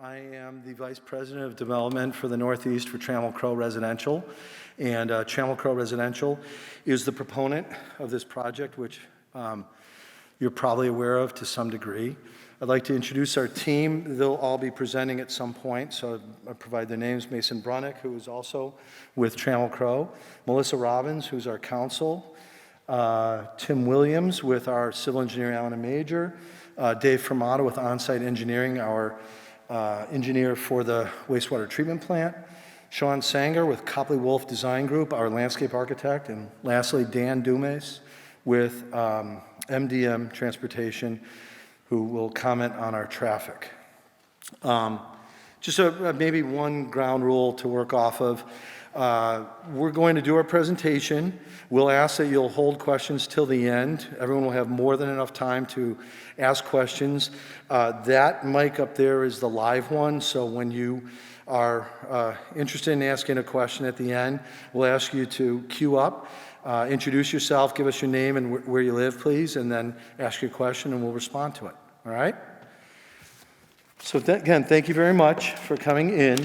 I am the Vice President of Development for the Northeast for Trammell Residential. And Trammell Residential is the proponent of this project, which you're probably aware of to some degree. I'd like to introduce our team. They'll all be presenting at some point, so I'll provide their names. Mason Brunick, who is also with Trammell, Melissa Robbins, who's our counsel, Tim Williams with our civil engineer, Allen and Major, Dave Fermata with on-site engineering, our engineer for the wastewater treatment plant, Sean Sanger with Copley Wolf Design Group, our landscape architect, and lastly, Dan Dumas with MDM Transportation, who will comment on our traffic. Just maybe one ground rule to work off of. We're going to do our presentation. We'll ask that you'll hold questions till the end. Everyone will have more than enough time to ask questions. That mic up there is the live one, so when you are interested in asking a question at the end, we'll ask you to queue up, introduce yourself, give us your name and where you live, please, and then ask your question and we'll respond to it. All right? So again, thank you very much for coming in.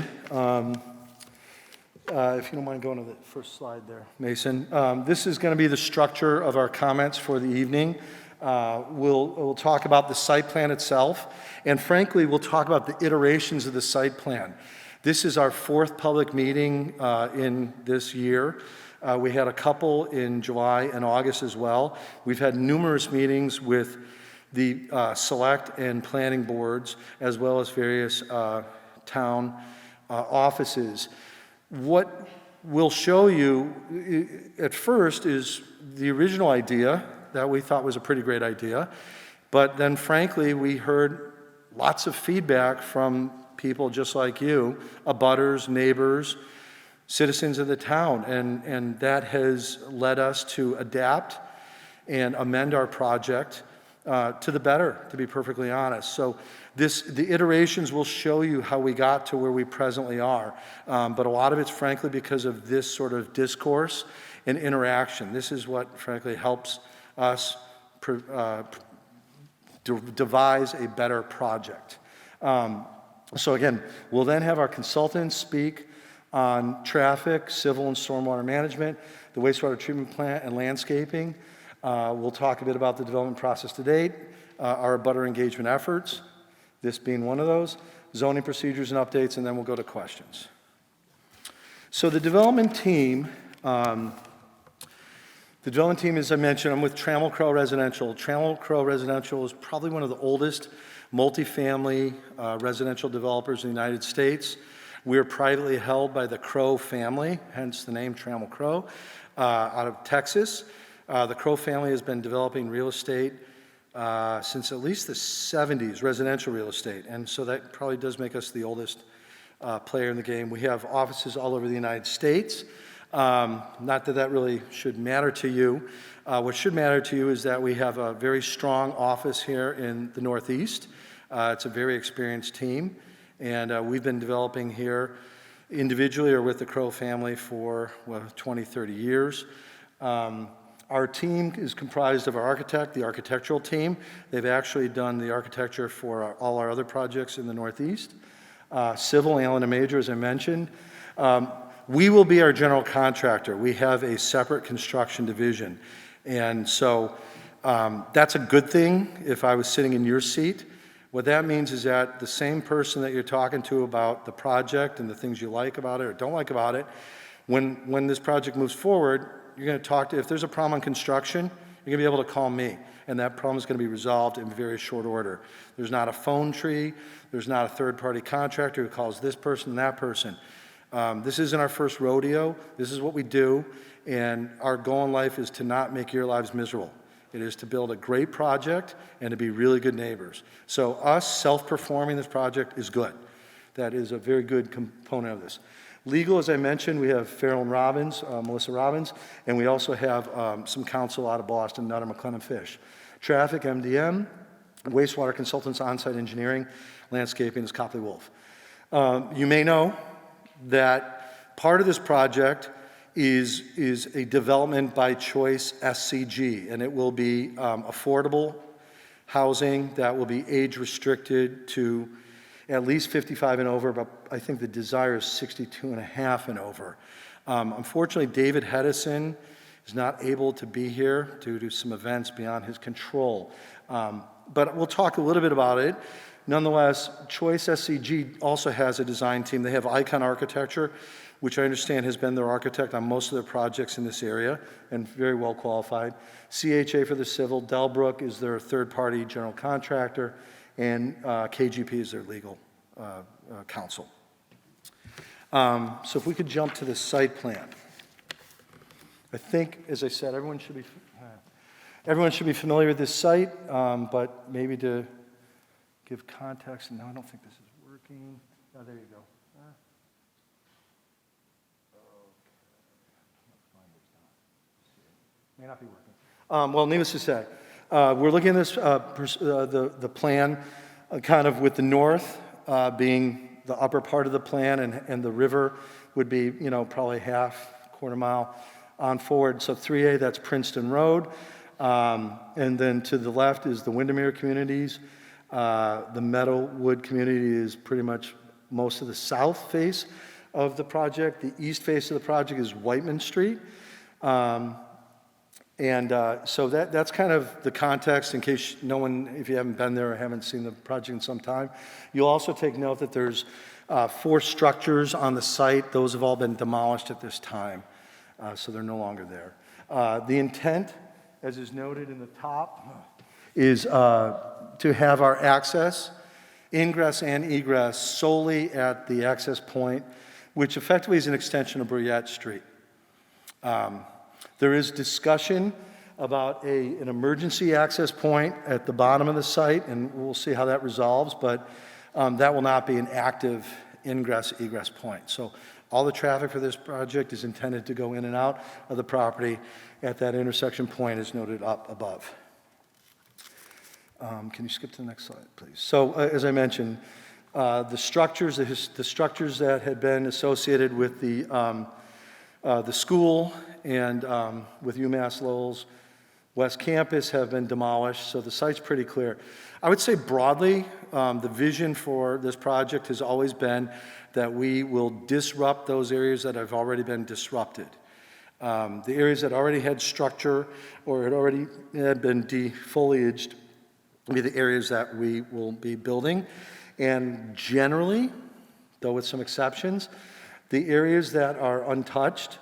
If you don't mind going to the first slide there, Mason. This is going to be the structure of our comments for the evening. We'll talk about the site plan itself, and frankly, we'll talk about the iterations of the site plan. This is our fourth public meeting in this year. We had a couple in July and August as well. We've had numerous meetings with the select and planning boards, as well as various town offices. What we'll show you at first is the original idea that we thought was a pretty great idea, but then frankly we heard lots of feedback from people just like you, abutters, neighbors, citizens of the town, and that has led us to adapt and amend our project to the better, to be perfectly honest. So the iterations will show you how we got to where we presently are, but a lot of it's frankly because of this sort of discourse and interaction. This is what frankly helps us devise a better project. So again, we'll then have our consultants speak on traffic, civil and stormwater management, the wastewater treatment plant, and landscaping. We'll talk a bit about the development process to date, our abutter engagement efforts, this being one of those, zoning procedures and updates, and then we'll go to questions. So the development team, as I mentioned, I'm with Trammell Residential. Trammell Residential is probably one of the oldest multifamily residential developers in the United States. We're privately held by the Crow family, hence the name Trammell, out of Texas. The Crow family has been developing real estate since at least the 70s, residential real estate, and so that probably does make us the oldest player in the game. We have offices all over the United States. Not that really should matter to you. What should matter to you is that we have a very strong office here in the Northeast. It's a very experienced team, and we've been developing here individually or with the Crow family for 20, 30 years. Our team is comprised of our architect, the architectural team. They've actually done the architecture for all our other projects in the Northeast. Civil, Allen and Major, as I mentioned. We will be our general contractor. We have a separate construction division. And so that's a good thing if I was sitting in your seat. What that means is that the same person that you're talking to about the project and the things you like about it or don't like about it, when this project moves forward, you're going to talk to, if there's a problem on construction, you're going to be able to call me, and that problem is going to be resolved in very short order. There's not a phone tree, there's not a third-party contractor who calls this person and that person. This isn't our first rodeo, this is what we do, and our goal in life is to not make your lives miserable. It is to build a great project and to be really good neighbors. So us self-performing this project is good. That is a very good component of this. Legal, as I mentioned, we have Farrell and Robbins, Melissa Robbins, and we also have some counsel out of Boston, Nutter, McLennan Fish. Traffic, MDM, wastewater consultants, on-site engineering, landscaping is Copley Wolf. You may know that part of this project is a development by choice SCG, and it will be affordable housing that will be age restricted to at least 55 and over, but I think the desire is 62 and a half and over. Unfortunately, David Hedison is not able to be here due to some events beyond his control. But we'll talk a little bit about it. Nonetheless, Choice SCG also has a design team. They have Icon Architecture, which I understand has been their architect on most of their projects in this area and very well qualified. CHA for the civil, Delbrook is their third-party general contractor, and KGP is their legal counsel. So if we could jump to the site plan. I think, as I said, everyone should be familiar with this site, but maybe to give context, and no, I don't think this is working. Oh, there you go. May not be working. Well, needless to say, we're looking at this, the plan kind of with the north being the upper part of the plan, and the river would be, probably quarter mile on forward. So 3A, that's Princeton Road. And then to the left is the Windermere Communities. The Meadowwood community is pretty much most of the south face of the project. The east face of the project is Whiteman Street. So that's kind of the context in case if you haven't been there or haven't seen the project in some time. You'll also take note that there's 4 structures on the site. Those have all been demolished at this time, so they're no longer there. The intent, as is noted in the top, is to have our access, ingress and egress solely at the access point, which effectively is an extension of Bruyette Street. There is discussion about an emergency access point at the bottom of the site, and we'll see how that resolves, but that will not be an active ingress-egress point. So all the traffic for this project is intended to go in and out of the property at that intersection point as noted up above. Can you skip to the next slide, please? So as I mentioned, the structures that had been associated with the school and with UMass Lowell's West Campus have been demolished, so the site's pretty clear. I would say broadly, the vision for this project has always been that we will disrupt those areas that have already been disrupted. The areas that already had structure or had been defoliaged will be the areas that we will be building. And generally, though with some exceptions, the areas that are untouched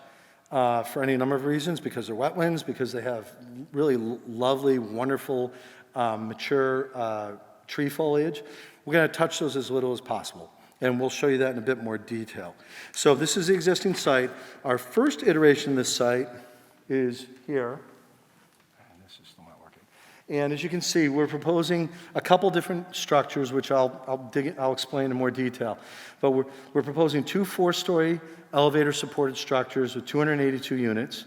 for any number of reasons, because they're wetlands, because they have really lovely, wonderful, mature tree foliage, we're going to touch those as little as possible. And we'll show you that in a bit more detail. So this is the existing site. Our first iteration of this site is here. This is still not working. And as you can see, we're proposing a couple different structures, which I'll explain in more detail. But we're proposing 2 4-story elevator-supported structures with 282 units.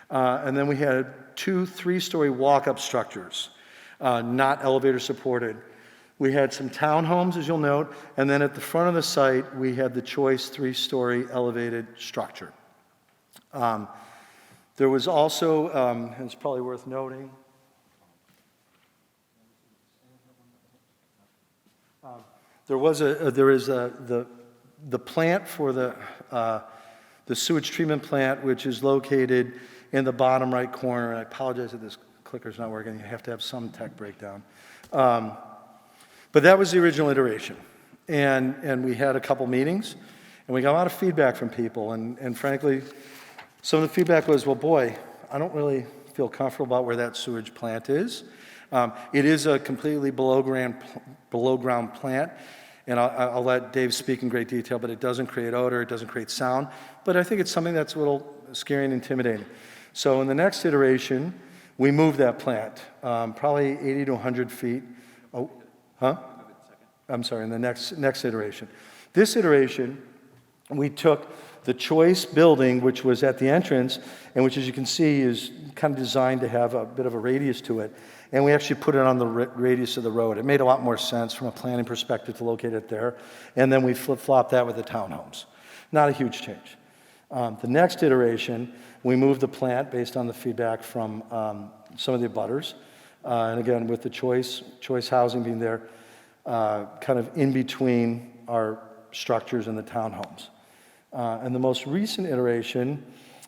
And then we had 2 3-story walk-up structures, not elevator-supported. We had some townhomes, as you'll note, and then at the front of the site, we had the Choice 3-story elevated structure. There was also, and it's probably worth noting, there is the plant for the sewage treatment plant, which is located in the bottom right corner. And I apologize if this clicker's not working. You have to have some tech breakdown. But that was the original iteration. And we had a couple meetings, and we got a lot of feedback from people. And frankly, some of the feedback was, well, boy, I don't really feel comfortable about where that sewage plant is. It is a completely below ground plant. And I'll let Dave speak in great detail, but it doesn't create odor, it doesn't create sound. But I think it's something that's a little scary and intimidating. So in the next iteration, we moved that plant, probably 80 to 100 feet. Oh, huh? I'm sorry, in the next iteration. This iteration, we took the Choice building, which was at the entrance, and which, as you can see, is kind of designed to have a bit of a radius to it. And we actually put it on the radius of the road. It made a lot more sense from a planning perspective to locate it there. And then we flip-flopped that with the townhomes. Not a huge change. The next iteration, we moved the plant based on the feedback from some of the abutters. And again, with the Choice housing being there, kind of in between our structures and the townhomes. And the most recent iteration,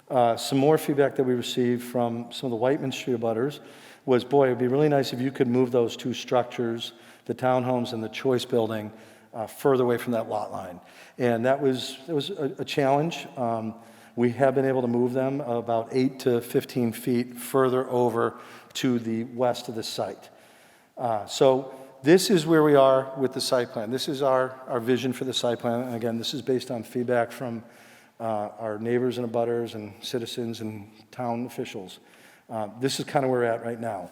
some more feedback that we received from some of the Whiteman Street abutters was, boy, it'd be really nice if you could move those two structures, the townhomes and the Choice building, further away from that lot line. And it was a challenge. We have been able to move them about 8 to 15 feet further over to the west of the site. So this is where we are with the site plan. This is our vision for the site plan. And again, this is based on feedback from our neighbors and abutters and citizens and town officials. This is kind of where we're at right now.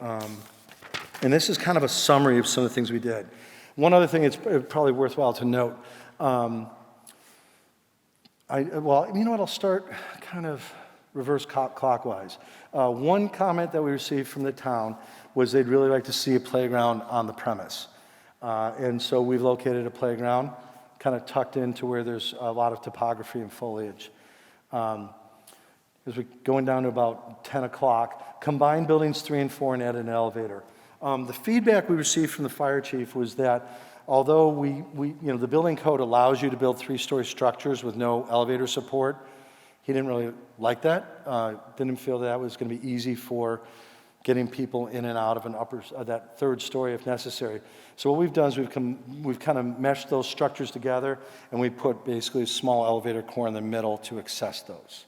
And this is kind of a summary of some of the things we did. One other thing it's probably worthwhile to note. Well, you know what, I'll start kind of reverse clockwise. One comment that we received from the town was they'd really like to see a playground on the premise. And so we've located a playground kind of tucked into where there's a lot of topography and foliage. As we're going down to about 10 o'clock, combine buildings 3 and 4 and add an elevator. The feedback we received from the fire chief was that although the building code allows you to build 3-story structures with no elevator support, he didn't really like that. Didn't feel that was going to be easy for getting people in and out of that 3rd story if necessary. So what we've done is we've kind of meshed those structures together, and we put basically a small elevator core in the middle to access those.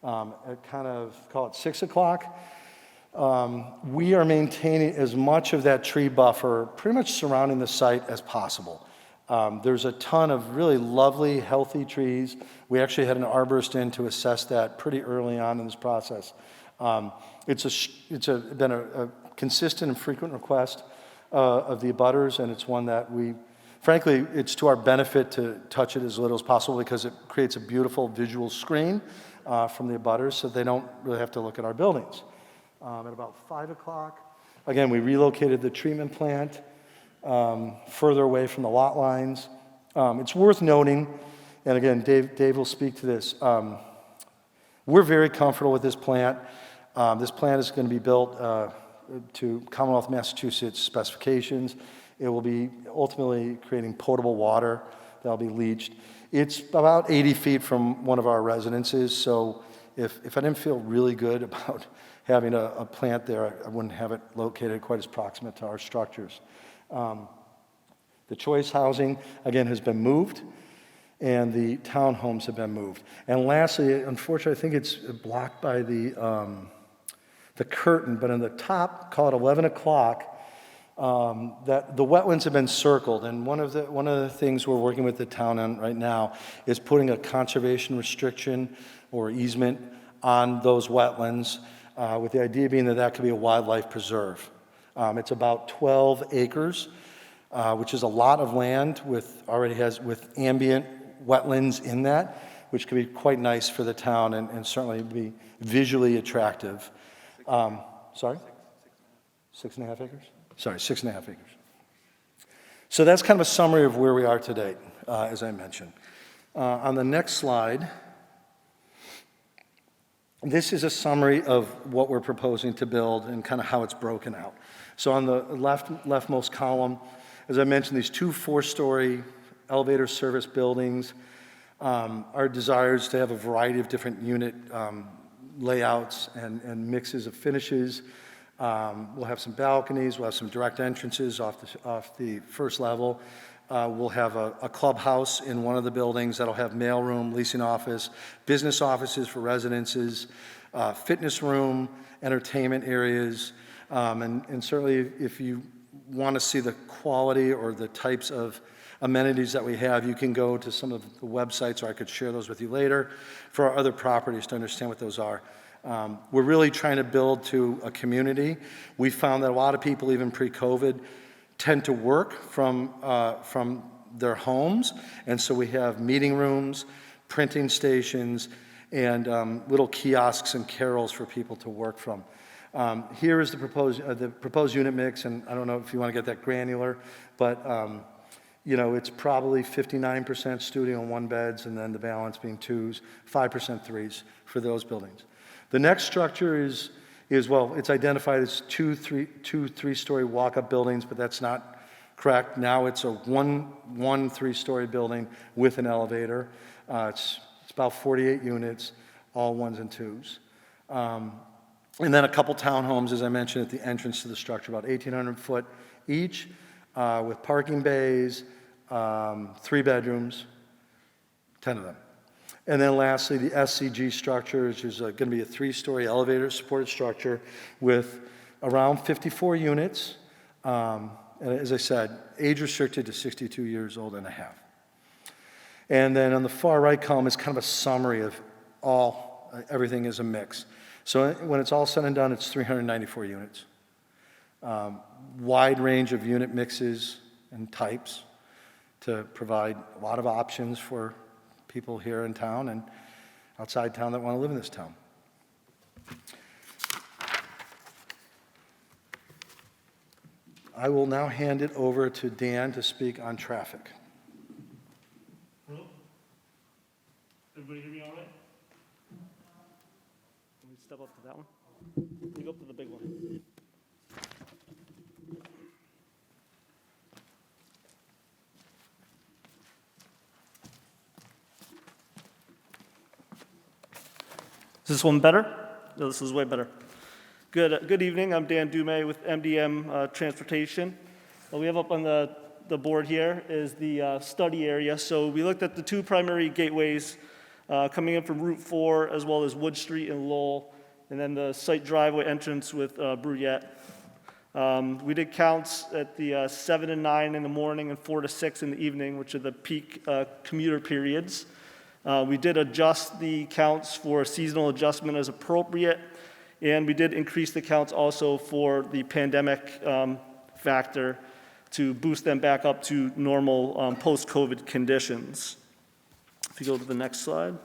At kind of, call it 6 o'clock, we are maintaining as much of that tree buffer pretty much surrounding the site as possible. There's a ton of really lovely, healthy trees. We actually had an arborist in to assess that pretty early on in this process. It's been a consistent and frequent request of the abutters, and it's one that frankly, it's to our benefit to touch it as little as possible because it creates a beautiful visual screen from the abutters so they don't really have to look at our buildings. At about 5 o'clock, again, we relocated the treatment plant further away from the lot lines. It's worth noting, and again, Dave will speak to this, we're very comfortable with this plant. This plant is going to be built to Commonwealth of Massachusetts specifications. It will be ultimately creating potable water that will be leached. It's about 80 feet from one of our residences, so if I didn't feel really good about having a plant there, I wouldn't have it located quite as proximate to our structures. The Choice housing, again, has been moved, and the townhomes have been moved. And lastly, unfortunately, I think it's blocked by the curtain, but in the top, call it 11 o'clock, that the wetlands have been circled. And one of the things we're working with the town on right now is putting a conservation restriction or easement on those wetlands, with the idea being that could be a wildlife preserve. It's about 12 acres, which is a lot of land with ambient wetlands in that, which could be quite nice for the town and certainly be visually attractive. Sorry? 6.5 acres? Sorry, 6.5 acres. So that's kind of a summary of where we are today, as I mentioned. On the next slide, this is a summary of what we're proposing to build and kind of how it's broken out. So on the leftmost column, as I mentioned, these 2 4-story elevator service buildings. Our desire is to have a variety of different unit layouts and mixes of finishes. We'll have some balconies, we'll have some direct entrances off the first level. We'll have a clubhouse in one of the buildings that'll have mailroom, leasing office, business offices for residences, fitness room, entertainment areas, and certainly if you want to see the quality or the types of amenities that we have, you can go to some of the websites, or I could share those with you later, for our other properties to understand what those are. We're really trying to build to a community. We found that a lot of people, even pre-COVID, tend to work from their homes, and so we have meeting rooms, printing stations, and little kiosks and carols for people to work from. Here is the proposed unit mix, and I don't know if you want to get that granular, but it's probably 59% studio and 1-beds, and then the balance being 2s, 5% 3s for those buildings. The next structure is well, it's identified as two 3-story walk-up buildings, but that's not Correct. Now it's a one three-story building with an elevator. It's about 48 units, all ones and twos. And then a couple townhomes, as I mentioned, at the entrance to the structure, about 1,800 foot each, with parking bays, 3 bedrooms, 10 of them. And then lastly, the SCG structure, which is going to be a 3-story elevator supported structure with around 54 units. And as I said, age restricted to 62 years old and a half. And then on the far right column is kind of a summary of everything is a mix. So when it's all said and done, it's 394 units. Wide range of unit mixes and types to provide a lot of options for people here in town and outside town that want to live in this town. I will now hand it over to Dan to speak on traffic. Hello? Everybody hear me all right? Let me step up to that one. Let me go up to the big one. Is this one better? No, this is way better. Good evening. I'm Dan Dumay with MDM Transportation. What we have up on the board here is the study area. So we looked at the 2 primary gateways coming in from Route 4 as well as Wood Street and Lowell, and then the site driveway entrance with Bruyette. We did counts at the 7 and 9 in the morning and 4 to 6 in the evening, which are the peak commuter periods. We did adjust the counts for seasonal adjustment as appropriate, and we did increase the counts also for the pandemic factor to boost them back up to normal post-COVID conditions. If you go to the next slide.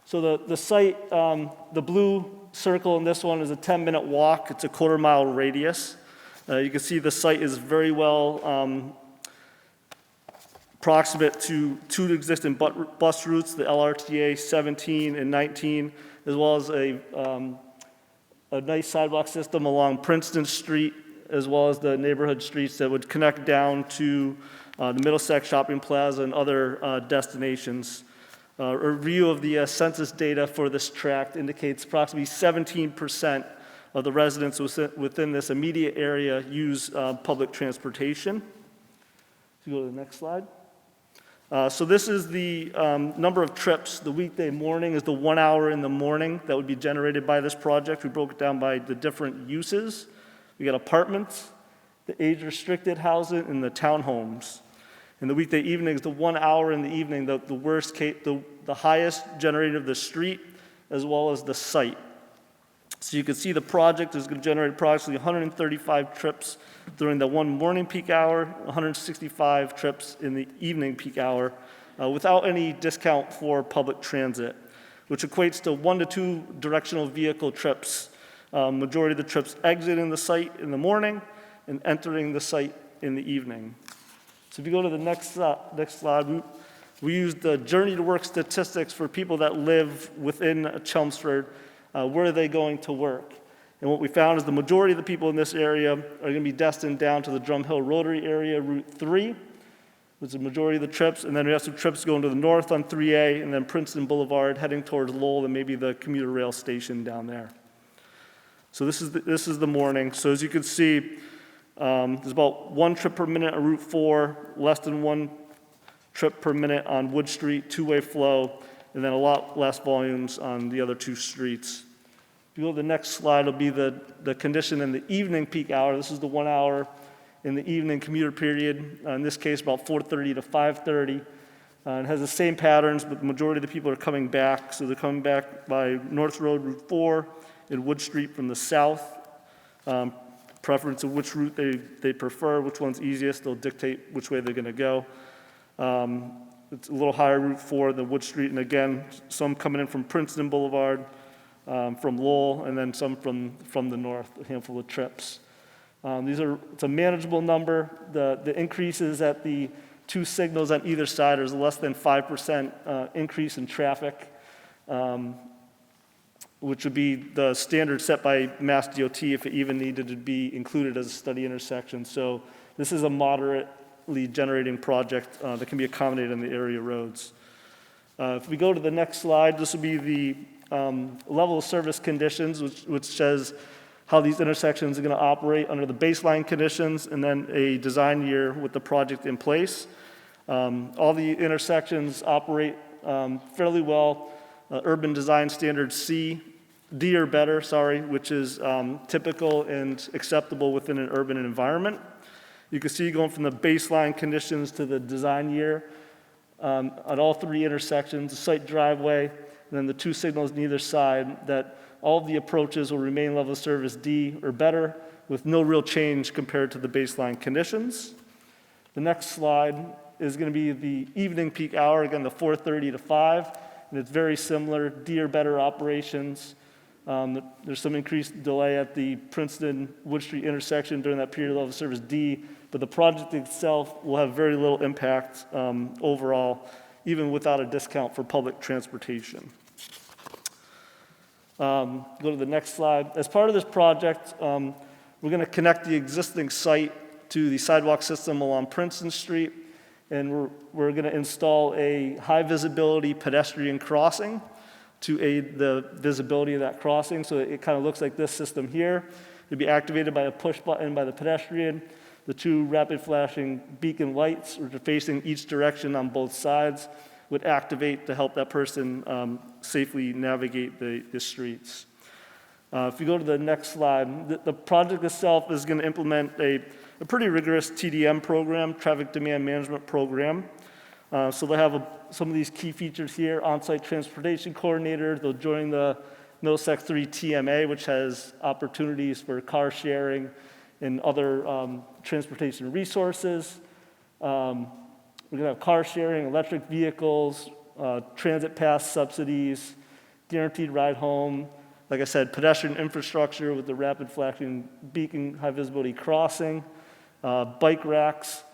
So the site, the blue circle in this one is a 10-minute walk. It's a quarter-mile radius. You can see the site is very well proximate to 2 existing bus routes, the LRTA 17 and 19, as well as a nice sidewalk system along Princeton Street, as well as the neighborhood streets that would connect down to the Middlesex Shopping Plaza and other destinations. A review of the census data for this tract indicates approximately 17% of the residents within this immediate area use public transportation. If you go to the next slide. So this is the number of trips. The weekday morning is the 1 hour in the morning that would be generated by this project. We broke it down by the different uses. We got apartments, the age-restricted housing, and the townhomes. And the weekday evening is the 1 hour in the evening, the worst case, the highest generated of the street, as well as the site. So you can see the project is going to generate approximately 135 trips during the 1 morning peak hour, 165 trips in the evening peak hour, without any discount for public transit, which equates to 1 to 2 directional vehicle trips. Majority of the trips exiting the site in the morning and entering the site in the evening. So if you go to the next slide, we used the journey to work statistics for people that live within Chelmsford. Where are they going to work? And what we found is the majority of the people in this area are going to be destined down to the Drum Hill Rotary area, Route 3, which is the majority of the trips. And then we have some trips going to the north on 3A, and then Princeton Boulevard heading towards Lowell and maybe the commuter rail station down there. So this is the morning. So as you can see, there's about 1 trip per minute on Route 4, less than 1 trip per minute on Wood Street, 2-way flow, and then a lot less volumes on the other 2 streets. If you go to the next slide, it'll be the condition in the evening peak hour. This is the 1 hour in the evening commuter period. In this case, about 4:30 to 5:30. It has the same patterns, but the majority of the people are coming back. So they're coming back by North Road, Route 4, and Wood Street from the south. Preference of which route they prefer, which one's easiest, they'll dictate which way they're going to go. It's a little higher Route 4 than Wood Street, and again, some coming in from Princeton Boulevard, from Lowell, and then some from the north, a handful of trips. It's a manageable number. The increases at the 2 signals on either side is less than 5% increase in traffic. which would be the standard set by Mass DOT if it even needed to be included as a study intersection. So this is a moderately generating project that can be accommodated on the area roads. If we go to the next slide, this will be the level of service conditions, which says how these intersections are going to operate under the baseline conditions and then a design year with the project in place. All the intersections operate fairly well. Urban design standard D or better, which is typical and acceptable within an urban environment. You can see going from the baseline conditions to the design year at all three intersections, the site driveway, and then the two signals on either side, that all of the approaches will remain level of service D or better with no real change compared to the baseline conditions. The next slide is going to be the evening peak hour, again, the 4:30 to 5, and it's very similar, D or better operations. There's some increased delay at the Princeton Wood Street intersection during that period of level of service D, but the project itself will have very little impact overall, even without a discount for public transportation. Go to the next slide. As part of this project, we're going to connect the existing site to the sidewalk system along Princeton Street, and we're going to install a high visibility pedestrian crossing to aid the visibility of that crossing. So it kind of looks like this system here. It'll be activated by a push button by the pedestrian. The two rapid flashing beacon lights, which are facing each direction on both sides, would activate to help that person safely navigate the streets. If you go to the next slide, the project itself is going to implement a pretty rigorous TDM program, traffic demand management program. So they'll have some of these key features here: on-site transportation coordinator. They'll join the Middlesex 3 TMA, which has opportunities for car sharing and other transportation resources. We're going to have car sharing, electric vehicles, transit pass subsidies, guaranteed ride home. Like I said, pedestrian infrastructure with the rapid flashing beacon, high visibility crossing, bike racks,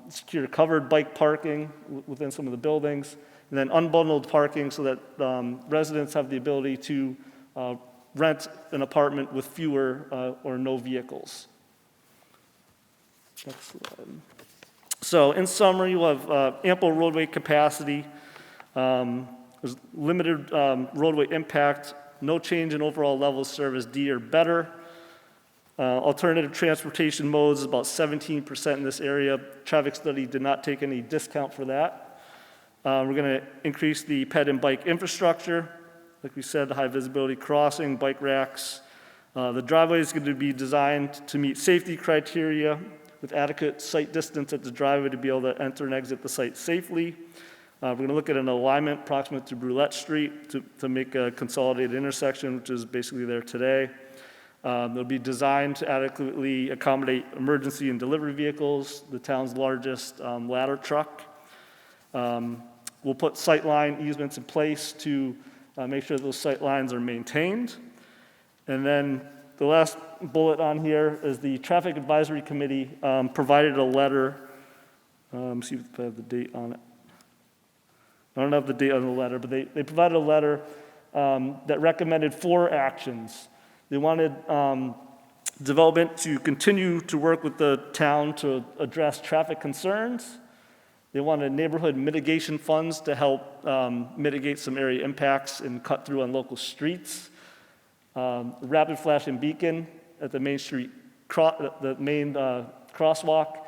secure covered bike parking within some of the buildings, and then unbundled parking so that residents have the ability to rent an apartment with fewer or no vehicles. Next slide. So in summary, we'll have ample roadway capacity, there's limited roadway impact, no change in overall level of service D or better. Alternative transportation modes is about 17% in this area. Traffic study did not take any discount for that. We're going to increase the ped and bike infrastructure. Like we said, the high visibility crossing, bike racks. The driveway is going to be designed to meet safety criteria with adequate site distance at the driveway to be able to enter and exit the site safely. We're going to look at an alignment proximate to Brulette Street to make a consolidated intersection, which is basically there today. They'll be designed to adequately accommodate emergency and delivery vehicles, the town's largest ladder truck. We'll put sightline easements in place to make sure those sight lines are maintained. And then the last bullet on here is the Traffic Advisory Committee provided a letter. See if I have the date on it. I don't have the date on the letter, but they provided a letter that recommended 4 actions. They wanted development to continue to work with the town to address traffic concerns. They wanted neighborhood mitigation funds to help mitigate some area impacts and cut through on local streets. Rapid flashing beacon at the main street, the main crosswalk,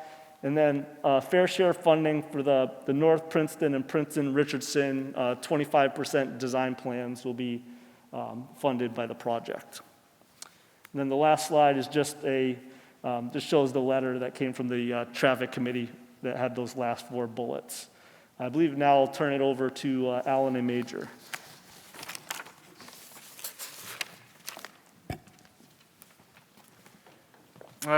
and then fair share funding for the North Princeton and Princeton-Richardson 25% design plans will be funded by the project. And then the last slide is just just shows the letter that came from the traffic committee that had those last 4 bullets. I believe now I'll turn it over to Alan and Major.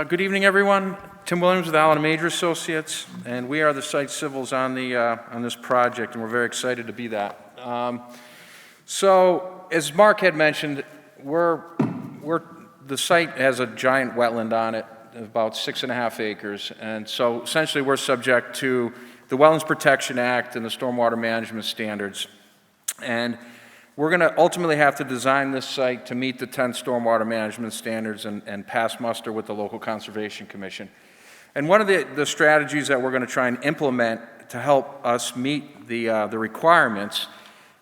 Good evening, everyone. Tim Williams with Allen & Major Associates, and we are the site civils on this project, and we're very excited to be that. So, as Mark had mentioned, the site has a giant wetland on it, about 6.5 acres, and so essentially we're subject to the Wetlands Protection Act and the Stormwater Management Standards. And we're going to ultimately have to design this site to meet the 10 stormwater management standards and pass muster with the local conservation commission. And one of the strategies that we're going to try and implement to help us meet the requirements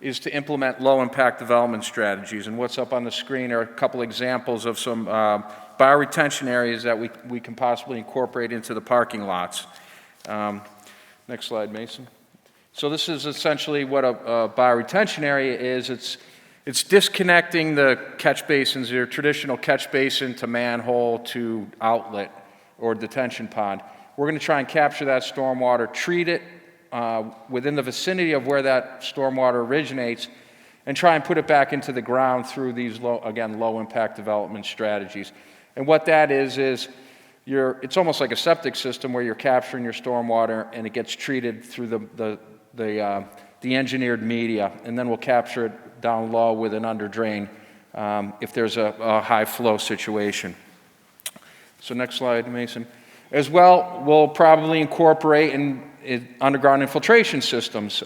is to implement low-impact development strategies. And what's up on the screen are a couple examples of some bioretention areas that we can possibly incorporate into the parking lots. Next slide, Mason. So this is essentially what a bioretention area is. It's disconnecting the catch basins, your traditional catch basin to manhole to outlet or detention pond. We're going to try and capture that stormwater, treat it within the vicinity of where that stormwater originates, and try and put it back into the ground through these low-impact development strategies. And what that is it's almost like a septic system where you're capturing your stormwater and it gets treated through the engineered media, and then we'll capture it down low with an under drain if there's a high flow situation. So next slide, Mason. As well, we'll probably incorporate underground infiltration systems.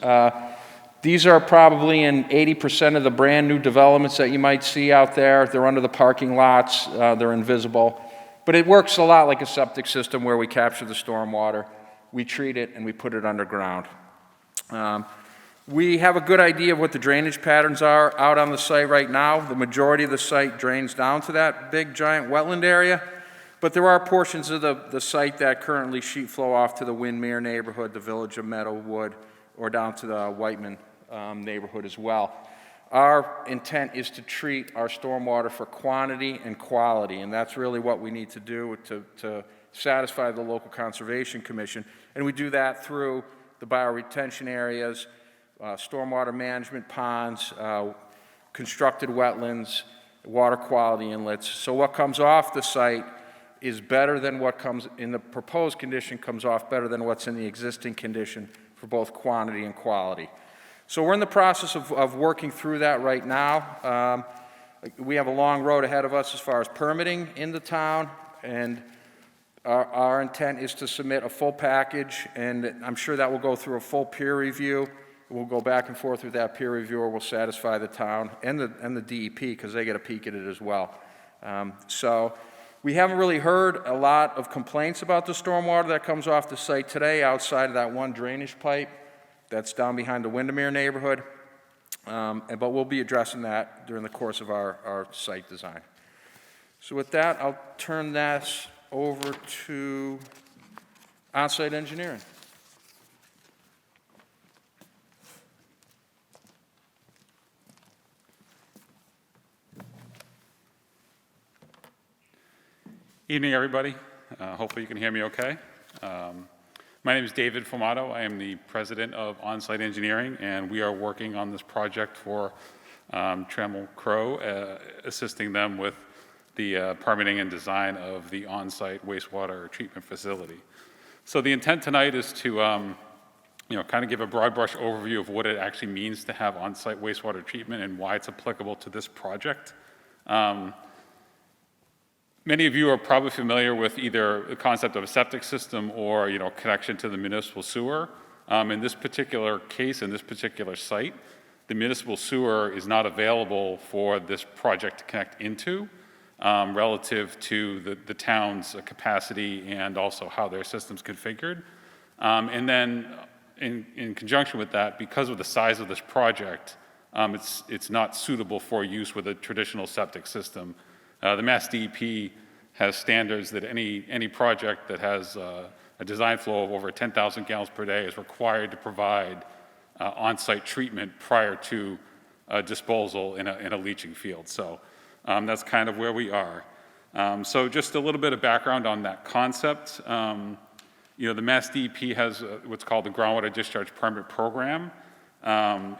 These are probably in 80% of the brand new developments that you might see out there. They're under the parking lots, they're invisible. But it works a lot like a septic system where we capture the stormwater, we treat it, and we put it underground. We have a good idea of what the drainage patterns are out on the site right now. The majority of the site drains down to that big giant wetland area, but there are portions of the site that currently sheet flow off to the Windermere neighborhood, the village of Meadowwood, or down to the Whiteman neighborhood as well. Our intent is to treat our stormwater for quantity and quality, and that's really what we need to do to satisfy the local conservation commission. And we do that through the bioretention areas, stormwater management ponds, constructed wetlands, water quality inlets. So what comes off the site is better than what comes in the proposed condition, comes off better than what's in the existing condition for both quantity and quality. So we're in the process of working through that right now. We have a long road ahead of us as far as permitting in the town, and our intent is to submit a full package, and I'm sure that will go through a full peer review. We'll go back and forth with that peer reviewer. We'll satisfy the town and the DEP because they get a peek at it as well. So we haven't really heard a lot of complaints about the stormwater that comes off the site today outside of that one drainage pipe that's down behind the Windermere neighborhood. But we'll be addressing that during the course of our site design. So with that, I'll turn this over to on-site engineering. Evening, everybody. Hopefully you can hear me okay. My name is David Fumato. I am the president of On-Site Engineering, and we are working on this project for Trammell Crow, assisting them with the permitting and design of the on-site wastewater treatment facility. So the intent tonight is to kind of give a broad brush overview of what it actually means to have on-site wastewater treatment and why it's applicable to this project. Many of you are probably familiar with either the concept of a septic system or connection to the municipal sewer. In this particular case, in this particular site, the municipal sewer is not available for this project to connect into relative to the town's capacity and also how their system's configured. And then in conjunction with that, because of the size of this project, it's not suitable for use with a traditional septic system. The Mass DEP has standards that any project that has a design flow of over 10,000 gallons per day is required to provide on-site treatment prior to disposal in a leaching field. So that's kind of where we are. So just a little bit of background on that concept. The Mass DEP has what's called the Groundwater Discharge Permit Program.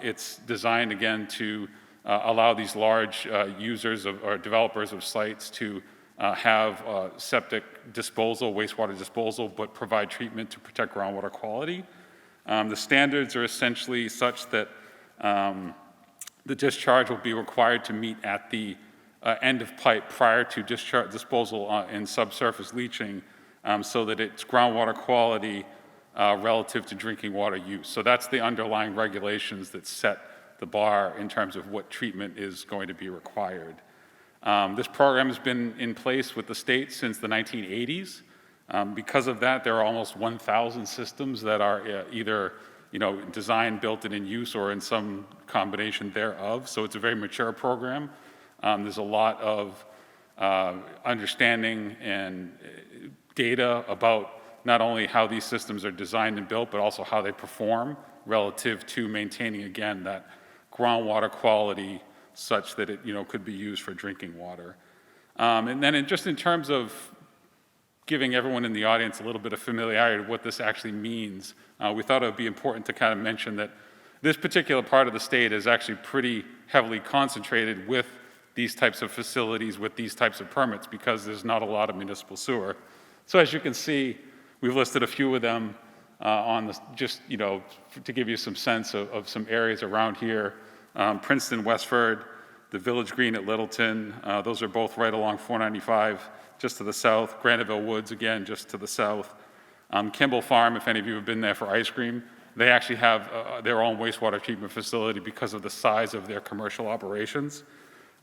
It's designed, again, to allow these large users or developers of sites to have septic disposal, wastewater disposal, but provide treatment to protect groundwater quality. The standards are essentially such that the discharge will be required to meet at the end of pipe prior to discharge disposal in subsurface leaching so that it's groundwater quality relative to drinking water use. So that's the underlying regulations that set the bar in terms of what treatment is going to be required. This program has been in place with the state since the 1980s. Because of that, there are almost 1,000 systems that are either designed, built, and in use, or in some combination thereof. So it's a very mature program. There's a lot of understanding and data about not only how these systems are designed and built, but also how they perform relative to maintaining, again, that groundwater quality such that it could be used for drinking water. And then just in terms of giving everyone in the audience a little bit of familiarity with what this actually means, we thought it would be important to kind of mention that this particular part of the state is actually pretty heavily concentrated with these types of facilities, with these types of permits, because there's not a lot of municipal sewer. So as you can see, we've listed a few of them on the, just, to give you some sense of some areas around here. Princeton, Westford, the Village Green at Littleton, those are both right along 495, just to the south. Graniteville Woods, again, just to the south. Kimball Farm, if any of you have been there for ice cream, they actually have their own wastewater treatment facility because of the size of their commercial operations.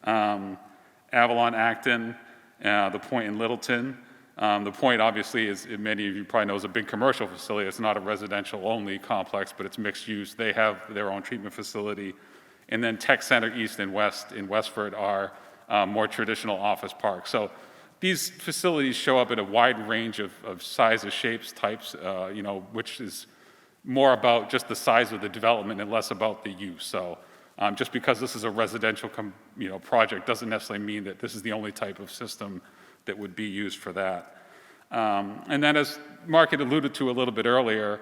Avalon, Acton, the Point in Littleton. The Point, obviously, as many of you probably know, is a big commercial facility. It's not a residential-only complex, but it's mixed use. They have their own treatment facility. And then Tech Center East and West in Westford are more traditional office parks. So these facilities show up in a wide range of sizes, shapes, types, which is more about just the size of the development and less about the use. So just because this is a residential project doesn't necessarily mean that this is the only type of system that would be used for that. And then, as Mark had alluded to a little bit earlier,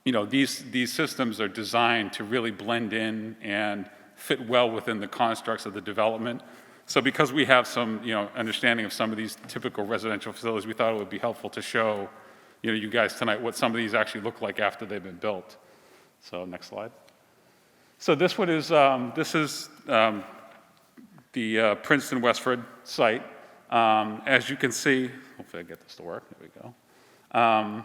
these systems are designed to really blend in and fit well within the constructs of the development. So because we have some understanding of some of these typical residential facilities, we thought it would be helpful to show you guys tonight what some of these actually look like after they've been built. So next slide. So this one is the Princeton Westford site. As you can see, hopefully I get this to work. There we go.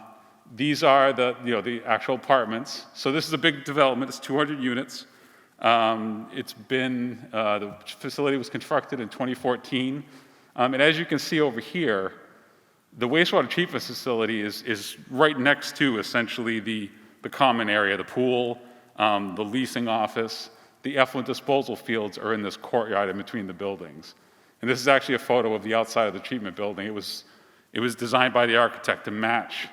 These are the actual apartments. So this is a big development. It's 200 units. It's been the facility was constructed in 2014, and as you can see over here, the wastewater treatment facility is right next to essentially the common area, the pool, the leasing office. The effluent disposal fields are in this courtyard in between the buildings. And this is actually a photo of the outside of the treatment building. It was designed by the architect to match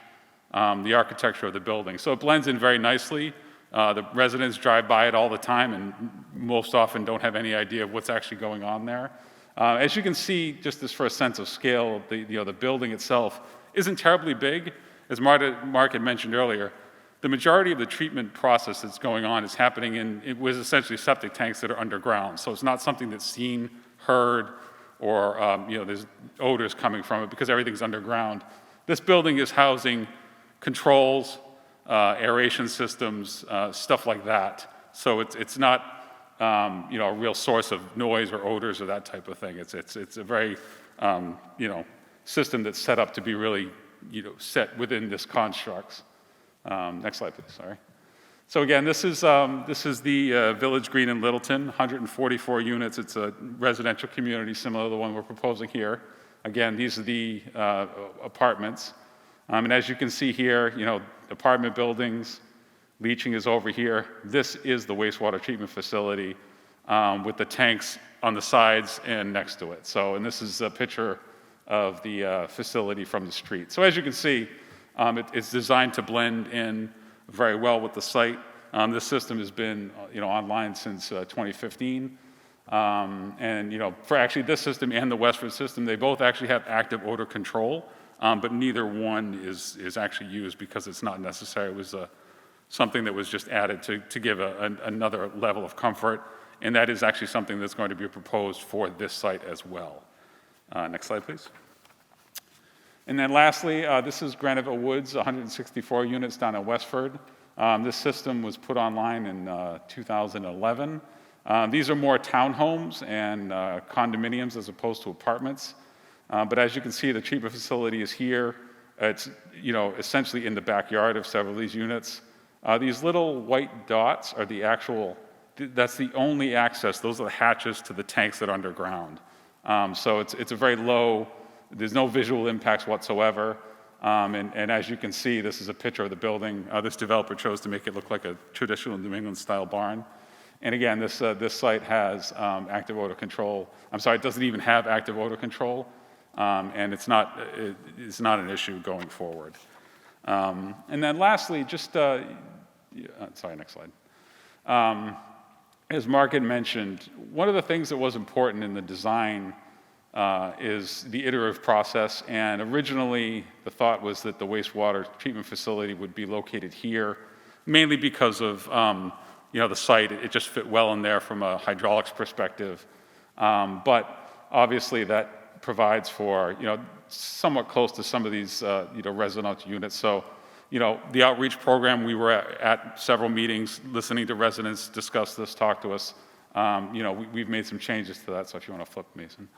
the architecture of the building. So it blends in very nicely. The residents drive by it all the time and most often don't have any idea of what's actually going on there. As you can see, just this for a sense of scale, the building itself isn't terribly big. As Mark had mentioned earlier, the majority of the treatment process that's going on is happening it was essentially septic tanks that are underground. So it's not something that's seen, heard, or there's odors coming from it because everything's underground. This building is housing controls, aeration systems, stuff like that. So it's not a real source of noise or odors or that type of thing. It's a very system that's set up to be really set within this constructs. Next slide, please. Sorry. So again, this is the Village Green in Littleton, 144 units. It's a residential community similar to the one we're proposing here. Again, these are the apartments. And as you can see here, apartment buildings, leaching is over here. This is the wastewater treatment facility with the tanks on the sides and next to it. So, and this is a picture of the facility from the street. So as you can see, it's designed to blend in very well with the site. This system has been online since 2015. And for actually this system and the Westford system, they both actually have active odor control, but neither one is actually used because it's not necessary. It was something that was just added to give another level of comfort, and that is actually something that's going to be proposed for this site as well. Next slide, please. And then lastly, this is Graniteville Woods, 164 units down at Westford. This system was put online in 2011. These are more townhomes and condominiums as opposed to apartments. But as you can see, the treatment facility is here. It's essentially in the backyard of several of these units. These little white dots are the actual, that's the only access, those are the hatches to the tanks that are underground. So it's a very low, there's no visual impacts whatsoever. And as you can see, this is a picture of the building. This developer chose to make it look like a traditional New England style barn. And again, this site has active odor control. I'm sorry, it doesn't even have active odor control. And it's not an issue going forward. And then lastly, just, sorry, next slide. As Mark had mentioned, one of the things that was important in the design is the iterative process. And originally, the thought was that the wastewater treatment facility would be located here, mainly because of the site. It just fit well in there from a hydraulics perspective. But obviously, that provides for somewhat close to some of these residential units. So the outreach program, we were at several meetings, listening to residents discuss this, talk to us. We've made some changes to that, so if you want to flip, Mason.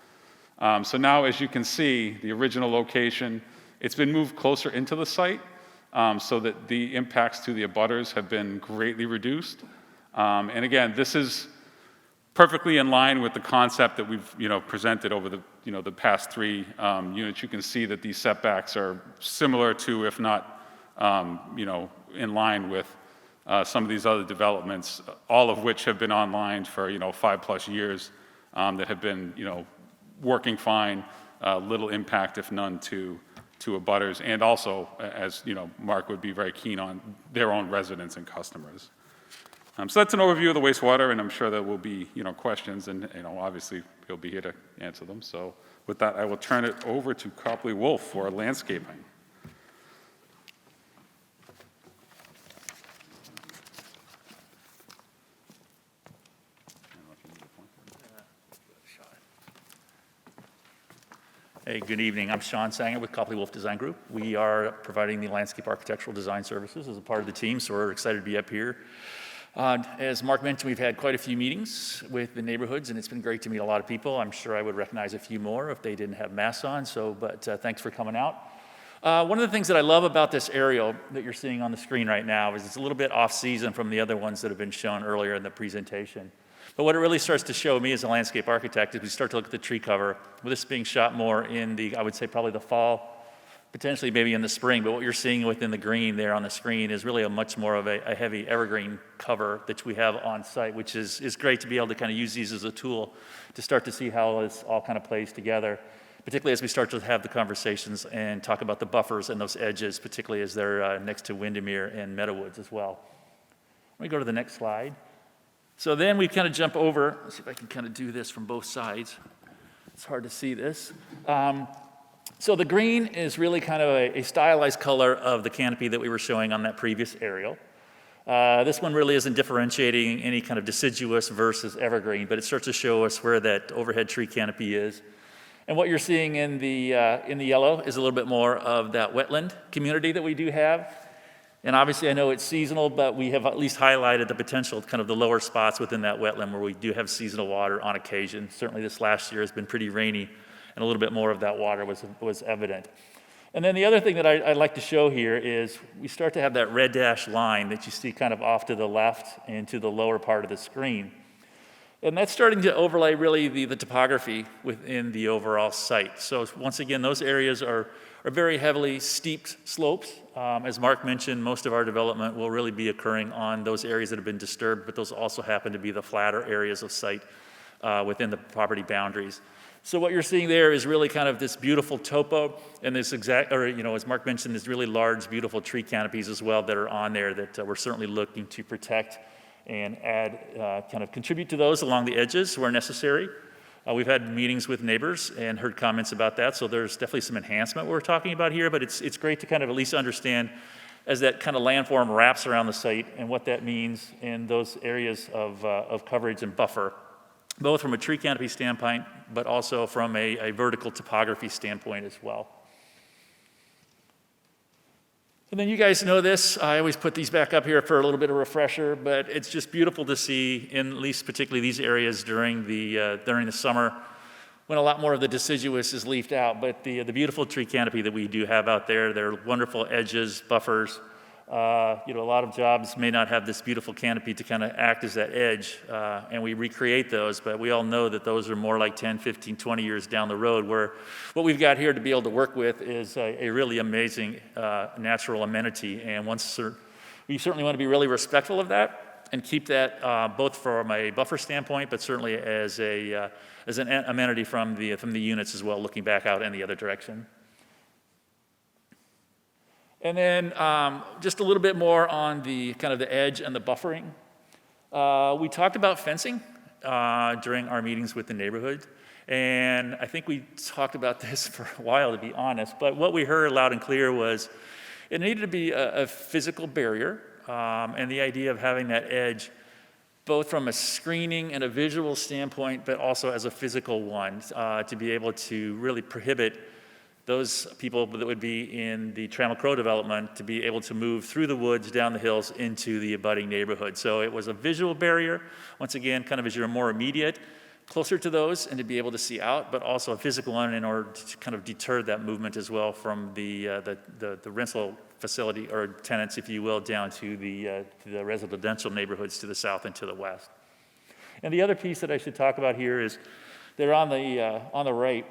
So now, as you can see, the original location, it's been moved closer into the site so that the impacts to the abutters have been greatly reduced. And again, this is perfectly in line with the concept that we've presented over the past 3 units. You can see that these setbacks are similar to, if not in line with some of these other developments, all of which have been online for 5+ years, that have been working fine, little impact if none to abutters, and also, as Mark would be very keen on, their own residents and customers. So that's an overview of the wastewater, and I'm sure there will be questions, and obviously he'll be here to answer them. So with that, I will turn it over to Copley Wolf for landscaping. Hey, good evening. I'm Sean Sanger with Copley Wolf Design Group. We are providing the landscape architectural design services as a part of the team, so we're excited to be up here. As Mark mentioned, we've had quite a few meetings with the neighborhoods, and it's been great to meet a lot of people. I'm sure I would recognize a few more if they didn't have masks on, but thanks for coming out. One of the things that I love about this aerial that you're seeing on the screen right now is it's a little bit off-season from the other ones that have been shown earlier in the presentation. But what it really starts to show me as a landscape architect is we start to look at the tree cover, with this being shot more in I would say probably the fall, potentially maybe in the spring, but what you're seeing within the green there on the screen is really a much more of a heavy evergreen cover that we have on site, which is great to be able to kind of use these as a tool to start to see how this all kind of plays together, particularly as we start to have the conversations and talk about the buffers and those edges, particularly as they're next to Windermere and Meadowwoods as well. Let me go to the next slide. So then we kind of jump over, let's see if I can kind of do this from both sides. It's hard to see this. So the green is really kind of a stylized color of the canopy that we were showing on that previous aerial. This one really isn't differentiating any kind of deciduous versus evergreen, but it starts to show us where that overhead tree canopy is. And what you're seeing in the yellow is a little bit more of that wetland community that we do have. And obviously, I know it's seasonal, but we have at least highlighted the potential, kind of the lower spots within that wetland where we do have seasonal water on occasion. Certainly this last year has been pretty rainy, and a little bit more of that water was evident. And then the other thing that I'd like to show here is we start to have that red dashed line that you see kind of off to the left and to the lower part of the screen. And that's starting to overlay really the topography within the overall site. So once again, those areas are very heavily steeped slopes. As Mark mentioned, most of our development will really be occurring on those areas that have been disturbed, but those also happen to be the flatter areas of site within the property boundaries. So what you're seeing there is really kind of this beautiful topo and this as Mark mentioned, there's really large, beautiful tree canopies as well that are on there that we're certainly looking to protect and add, kind of contribute to those along the edges where necessary. We've had meetings with neighbors and heard comments about that, so there's definitely some enhancement we're talking about here, but it's great to kind of at least understand as that kind of landform wraps around the site and what that means in those areas of coverage and buffer, both from a tree canopy standpoint, but also from a vertical topography standpoint as well. And then you guys know this. I always put these back up here for a little bit of refresher, but it's just beautiful to see, in at least particularly these areas during the summer, when a lot more of the deciduous is leafed out. But the beautiful tree canopy that we do have out there, they're wonderful edges, buffers, A lot of jobs may not have this beautiful canopy to kind of act as that edge, and we recreate those, but we all know that those are more like 10, 15, 20 years down the road, where what we've got here to be able to work with is a really amazing natural amenity, and we certainly want to be really respectful of that and keep that both from a buffer standpoint, but certainly as an amenity from the units as well, looking back out in the other direction. And then just a little bit more on the kind of the edge and the buffering. We talked about fencing during our meetings with the neighborhood. And I think we talked about this for a while, to be honest. But what we heard loud and clear was it needed to be a physical barrier. And the idea of having that edge, both from a screening and a visual standpoint, but also as a physical one, to be able to really prohibit those people that would be in the Trammell Crow development to be able to move through the woods, down the hills, into the abutting neighborhood. So it was a visual barrier, once again, kind of as you're more immediate, closer to those, and to be able to see out, but also a physical one in order to kind of deter that movement as well from the rental facility, or tenants, if you will, down to the residential neighborhoods to the south and to the west. And the other piece that I should talk about here is, they're on the right,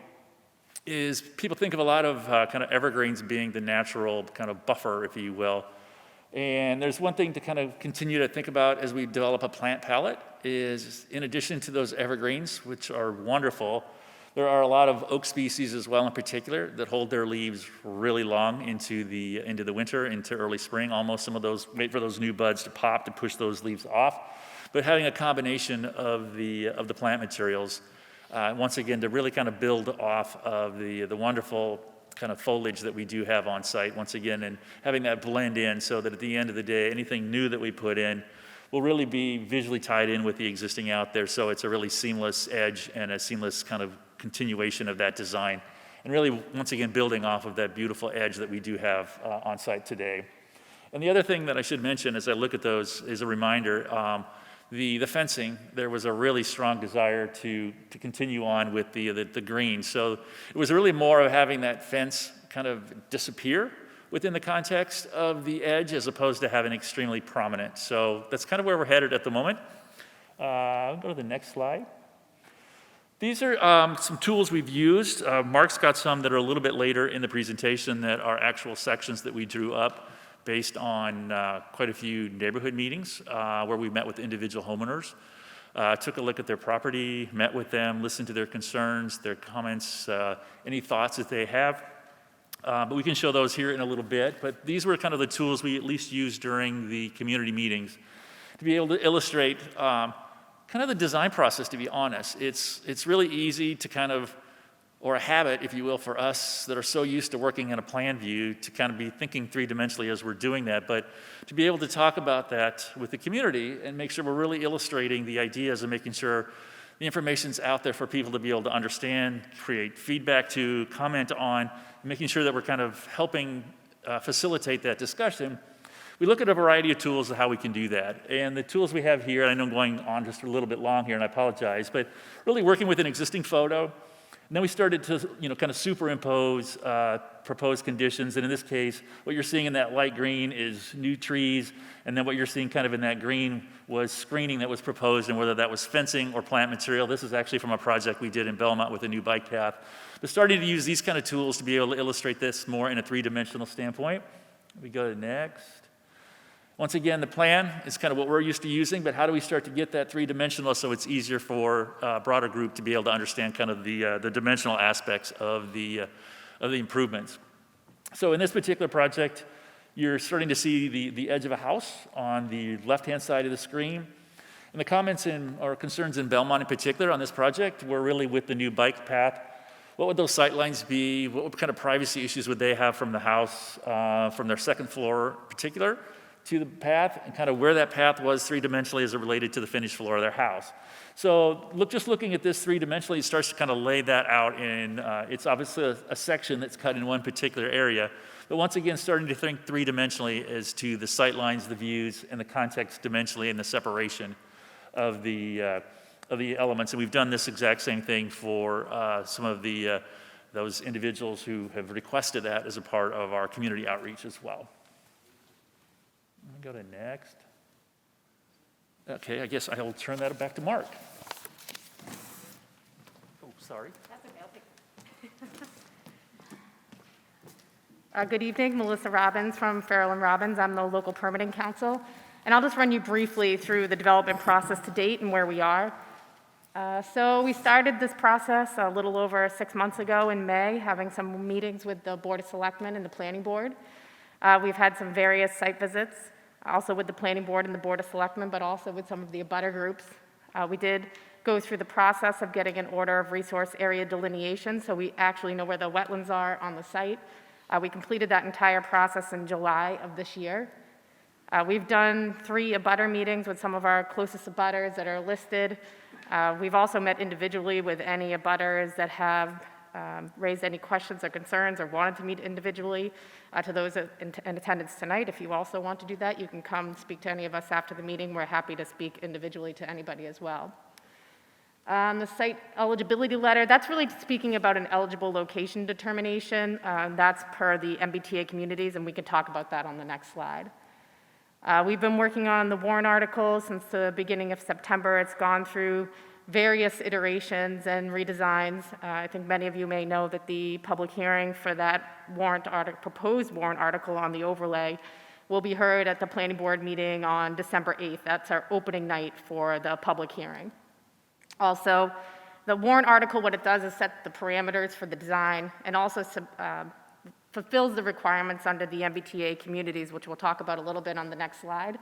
is people think of a lot of kind of evergreens being the natural kind of buffer, if you will. And there's one thing to kind of continue to think about as we develop a plant palette is, in addition to those evergreens, which are wonderful, there are a lot of oak species as well in particular that hold their leaves really long into the winter, into early spring. Almost some of those wait for those new buds to pop to push those leaves off. But having a combination of the plant materials, once again, to really kind of build off of the wonderful kind of foliage that we do have on site, once again, and having that blend in so that at the end of the day, anything new that we put in will really be visually tied in with the existing out there, so it's a really seamless edge and a seamless kind of continuation of that design. And really, once again, building off of that beautiful edge that we do have on site today. And the other thing that I should mention as I look at those is a reminder, the fencing, there was a really strong desire to continue on with the green. So it was really more of having that fence kind of disappear within the context of the edge, as opposed to having extremely prominent. So that's kind of where we're headed at the moment. I'll go to the next slide. These are some tools we've used. Mark's got some that are a little bit later in the presentation that are actual sections that we drew up based on quite a few neighborhood meetings where we met with individual homeowners, took a look at their property, met with them, listened to their concerns, their comments, any thoughts that they have. But we can show those here in a little bit. But these were kind of the tools we at least used during the community meetings to be able to illustrate kind of the design process, to be honest. It's really easy to kind of, or a habit, if you will, for us that are so used to working in a plan view to kind of be thinking three-dimensionally as we're doing that, but to be able to talk about that with the community and make sure we're really illustrating the ideas and making sure the information's out there for people to be able to understand, create feedback to, comment on, making sure that we're kind of helping facilitate that discussion. We look at a variety of tools of how we can do that. And the tools we have here, I know I'm going on just a little bit long here and I apologize, but really working with an existing photo. And then we started to, kind of superimpose proposed conditions. And in this case, what you're seeing in that light green is new trees. And then what you're seeing kind of in that green was screening that was proposed, and whether that was fencing or plant material. This is actually from a project we did in Belmont with a new bike path. But starting to use these kind of tools to be able to illustrate this more in a three-dimensional standpoint. We go to next. Once again, the plan is kind of what we're used to using, but how do we start to get that three-dimensional so it's easier for a broader group to be able to understand kind of the dimensional aspects of the improvements. So in this particular project, you're starting to see the edge of a house on the left-hand side of the screen. And the comments or concerns in Belmont in particular on this project were really with the new bike path. What would those sight lines be? What kind of privacy issues would they have from the house, from their second floor in particular, to the path, and kind of where that path was three-dimensionally as it related to the finished floor of their house. So just looking at this three-dimensionally, it starts to kind of lay that out in, it's obviously a section that's cut in one particular area, but once again, starting to think three-dimensionally as to the sight lines, the views, and the context dimensionally, and the separation of the elements. And we've done this exact same thing for some of those individuals who have requested that as a part of our community outreach as well. Go to next. Okay, I guess I'll turn that back to Mark. Oh, sorry. That's okay, I'll take. Good evening, Melissa Robbins from Farrell and Robbins. I'm the local permitting counsel, and I'll just run you briefly through the development process to date and where we are. So we started this process a little over 6 months ago in May, having some meetings with the Board of Selectmen and the Planning Board. We've had some various site visits, also with the Planning Board and the Board of Selectmen, but also with some of the abutter groups. We did go through the process of getting an order of resource area delineation, so we actually know where the wetlands are on the site. We completed that entire process in July of this year. We've done 3 abutter meetings with some of our closest abutters that are listed. We've also met individually with any abutters that have raised any questions or concerns or wanted to meet individually. To those in attendance tonight, if you also want to do that, you can come speak to any of us after the meeting. We're happy to speak individually to anybody as well. The site eligibility letter, that's really speaking about an eligible location determination. That's per the MBTA communities, and we can talk about that on the next slide. We've been working on the warrant article since the beginning of September. It's gone through various iterations and redesigns. I think many of you may know that the public hearing for that proposed warrant article on the overlay will be heard at the planning board meeting on December 8th. That's our opening night for the public hearing. Also, the warrant article, what it does is set the parameters for the design and also fulfills the requirements under the MBTA communities, which we'll talk about a little bit on the next slide.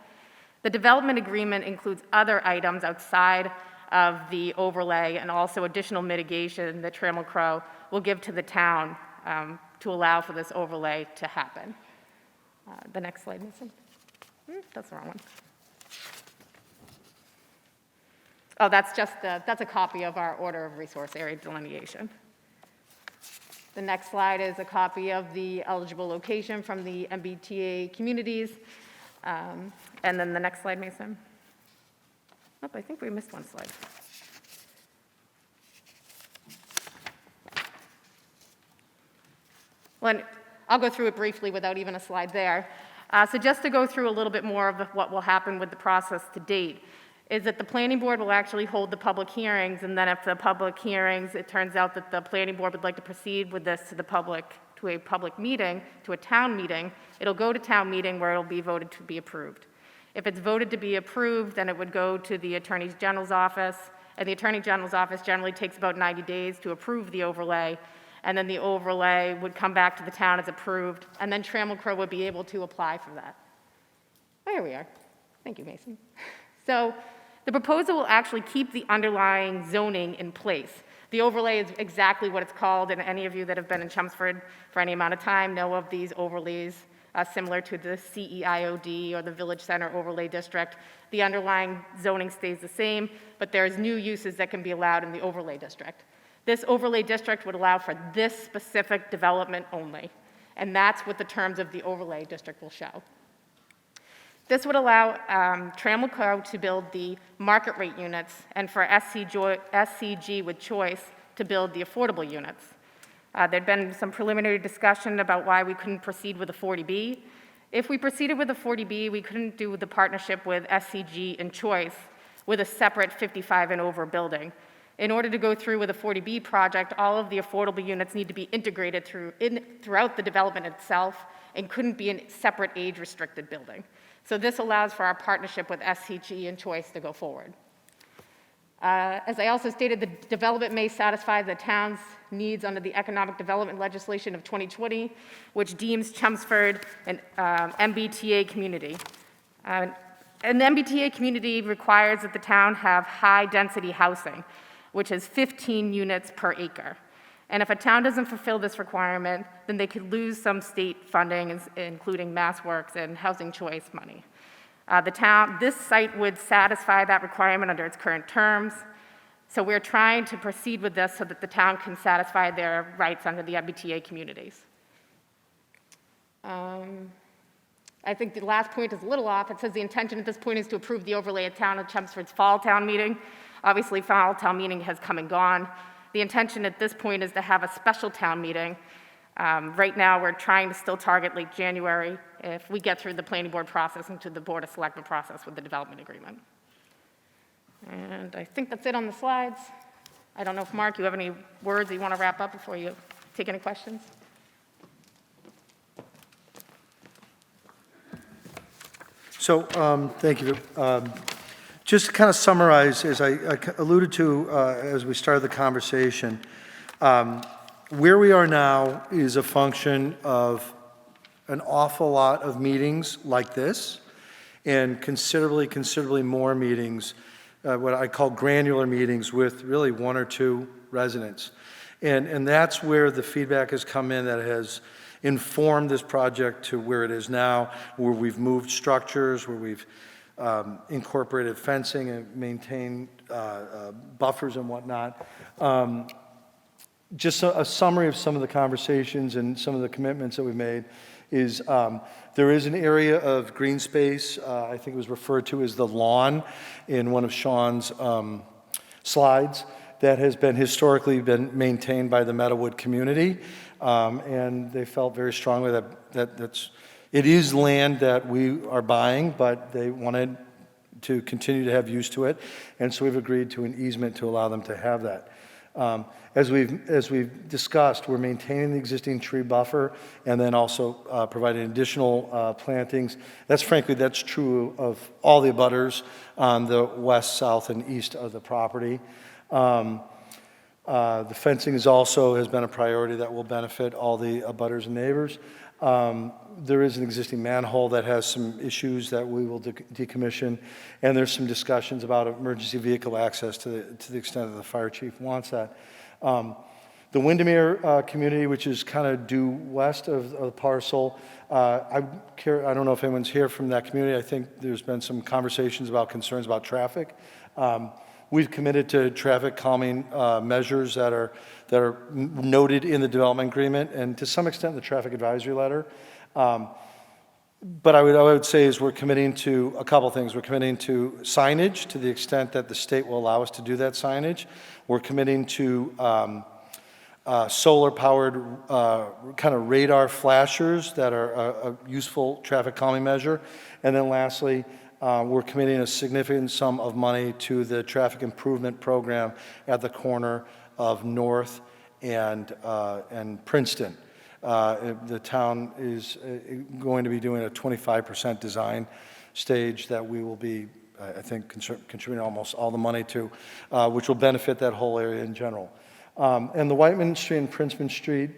The development agreement includes other items outside of the overlay and also additional mitigation that Trammell Crow will give to the town to allow for this overlay to happen. The next slide, Mason. That's the wrong one. Oh, that's a copy of our order of resource area delineation. The next slide is a copy of the eligible location from the MBTA communities. And then the next slide, Mason. Oh, I think we missed one slide. Well, I'll go through it briefly without even a slide there. So just to go through a little bit more of what will happen with the process to date, is that the planning board will actually hold the public hearings, and then if the public hearings, it turns out that the planning board would like to proceed with this to a public meeting, to a town meeting, it'll go to town meeting where it'll be voted to be approved. If it's voted to be approved, then it would go to the Attorney General's office, and the Attorney General's office generally takes about 90 days to approve the overlay, and then the overlay would come back to the town as approved, and then Trammell Crow would be able to apply for that. Oh, here we are. Thank you, Mason. So the proposal will actually keep the underlying zoning in place. The overlay is exactly what it's called, and any of you that have been in Chelmsford for any amount of time know of these overlays similar to the CEIOD or the Village Center Overlay District. The underlying zoning stays the same, but there's new uses that can be allowed in the overlay district. This overlay district would allow for this specific development only, and that's what the terms of the overlay district will show. This would allow Trammell Crow to build the market rate units and for SCG with choice to build the affordable units. There'd been some preliminary discussion about why we couldn't proceed with the 40B. If we proceeded with the 40B, we couldn't do the partnership with SCG and choice with a separate 55 and over building. In order to go through with a 40B project, all of the affordable units need to be integrated throughout the development itself and couldn't be a separate age-restricted building. So this allows for our partnership with SCG and Choice to go forward. As I also stated, the development may satisfy the town's needs under the economic development legislation of 2020, which deems Chelmsford an MBTA community. An MBTA community requires that the town have high-density housing, which is 15 units per acre. And if a town doesn't fulfill this requirement, then they could lose some state funding, including MassWorks and Housing Choice money. This site would satisfy that requirement under its current terms. So we're trying to proceed with this so that the town can satisfy their rights under the MBTA communities. I think the last point is a little off. It says the intention at this point is to approve the overlay at town of Chelmsford's fall town meeting. Obviously, fall town meeting has come and gone. The intention at this point is to have a special town meeting. Right now, we're trying to still target late January, if we get through the planning board process into the board of selectmen process with the development agreement. And I think that's it on the slides. I don't know if, Mark, you have any words that you want to wrap up before you take any questions? So, thank you. Just to kind of summarize, as I alluded to as we started the conversation, where we are now is a function of an awful lot of meetings like this and considerably more meetings, what I call granular meetings with really one or two residents. And that's where the feedback has come in that has informed this project to where it is now, where we've moved structures, where we've incorporated fencing and maintained buffers and whatnot. Just a summary of some of the conversations and some of the commitments that we've made is there is an area of green space, I think it was referred to as the lawn in one of Sean's slides, that has been historically been maintained by the Meadowood community. And they felt very strongly that it is land that we are buying, but they wanted to continue to have use to it. And so we've agreed to an easement to allow them to have that. As we've discussed, we're maintaining the existing tree buffer and then also providing additional plantings. That's true of all the abutters on the west, south, and east of the property. The fencing has been a priority that will benefit all the abutters and neighbors. There is an existing manhole that has some issues that we will decommission, and there's some discussions about emergency vehicle access to the extent that the fire chief wants that. The Windermere community, which is kind of due west of the parcel, I don't know if anyone's here from that community. I think there's been some conversations about concerns about traffic. We've committed to traffic calming measures that are noted in the development agreement and to some extent the traffic advisory letter. But I would say is we're committing to a couple things. We're committing to signage to the extent that the state will allow us to do that signage. We're committing to solar-powered kind of radar flashers that are a useful traffic calming measure. And then lastly, we're committing a significant sum of money to the traffic improvement program at the corner of North and Princeton. The town is going to be doing a 25% design stage that we will be, I think, contributing almost all the money to, which will benefit that whole area in general. And the Whiteman Street and Princeton Street,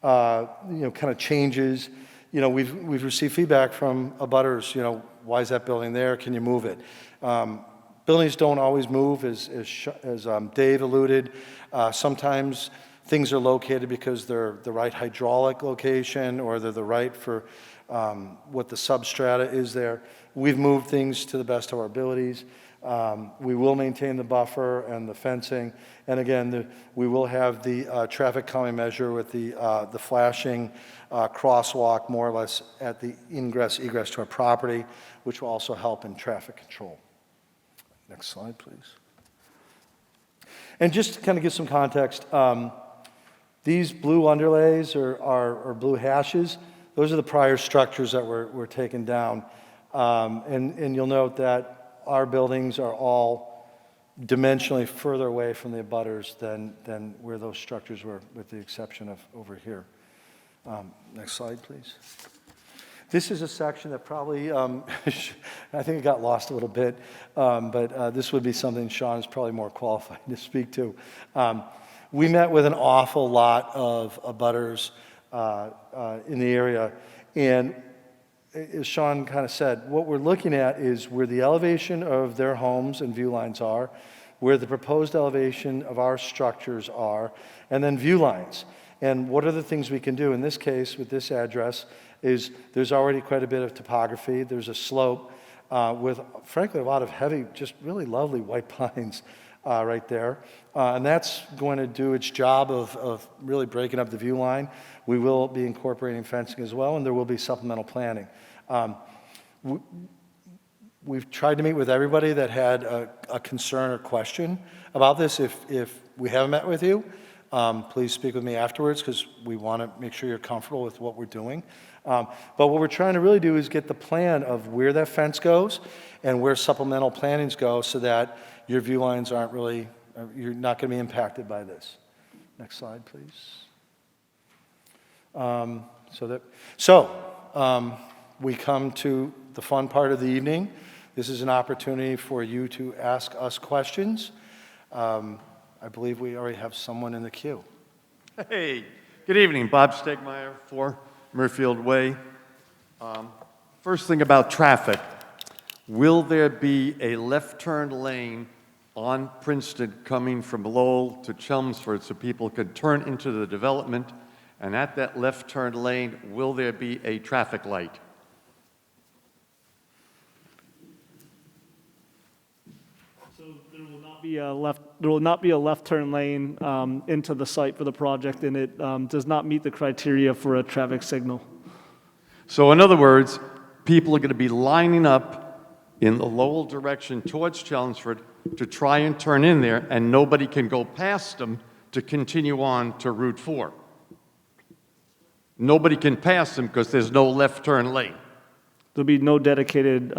kind of changes. We've received feedback from abutters, why is that building there? Can you move it? Buildings don't always move, as Dave alluded. Sometimes things are located because they're the right hydraulic location or they're the right for what the substrata is there. We've moved things to the best of our abilities. We will maintain the buffer and the fencing. And again, we will have the traffic calming measure with the flashing crosswalk more or less at the ingress, egress to our property, which will also help in traffic control. Next slide, please. And just to kind of give some context, these blue underlays or blue hashes, those are the prior structures that were taken down. And you'll note that our buildings are all dimensionally further away from the abutters than where those structures were, with the exception of over here. Next slide, please. This is a section that probably, I think it got lost a little bit, but this would be something Sean is probably more qualified to speak to. We met with an awful lot of abutters in the area, and as Sean kind of said, what we're looking at is where the elevation of their homes and view lines are, where the proposed elevation of our structures are, and then view lines. And what are the things we can do? In this case, with this address, is there's already quite a bit of topography. There's a slope with, frankly, a lot of heavy, just really lovely white pines right there. And that's going to do its job of really breaking up the view line. We will be incorporating fencing as well, and there will be supplemental planning. We've tried to meet with everybody that had a concern or question about this. If we haven't met with you, please speak with me afterwards, because we want to make sure you're comfortable with what we're doing. But what we're trying to really do is get the plan of where that fence goes and where supplemental plantings go, so that your view lines aren't really, you're not going to be impacted by this. Next slide, please. We come to the fun part of the evening. This is an opportunity for you to ask us questions. I believe we already have someone in the queue. Hey, good evening. Bob Stegmeyer, 4 Murfield Way. First thing about traffic. Will there be a left turn lane on Princeton coming from Lowell to Chelmsford so people could turn into the development? And at that left turn lane, will there be a traffic light? So there will not be a left turn lane into the site for the project, and it does not meet the criteria for a traffic signal. So in other words, people are going to be lining up in the Lowell direction towards Chelmsford to try and turn in there, and nobody can go past them to continue on to Route 4. Nobody can pass them because there's no left turn lane. There'll be no dedicated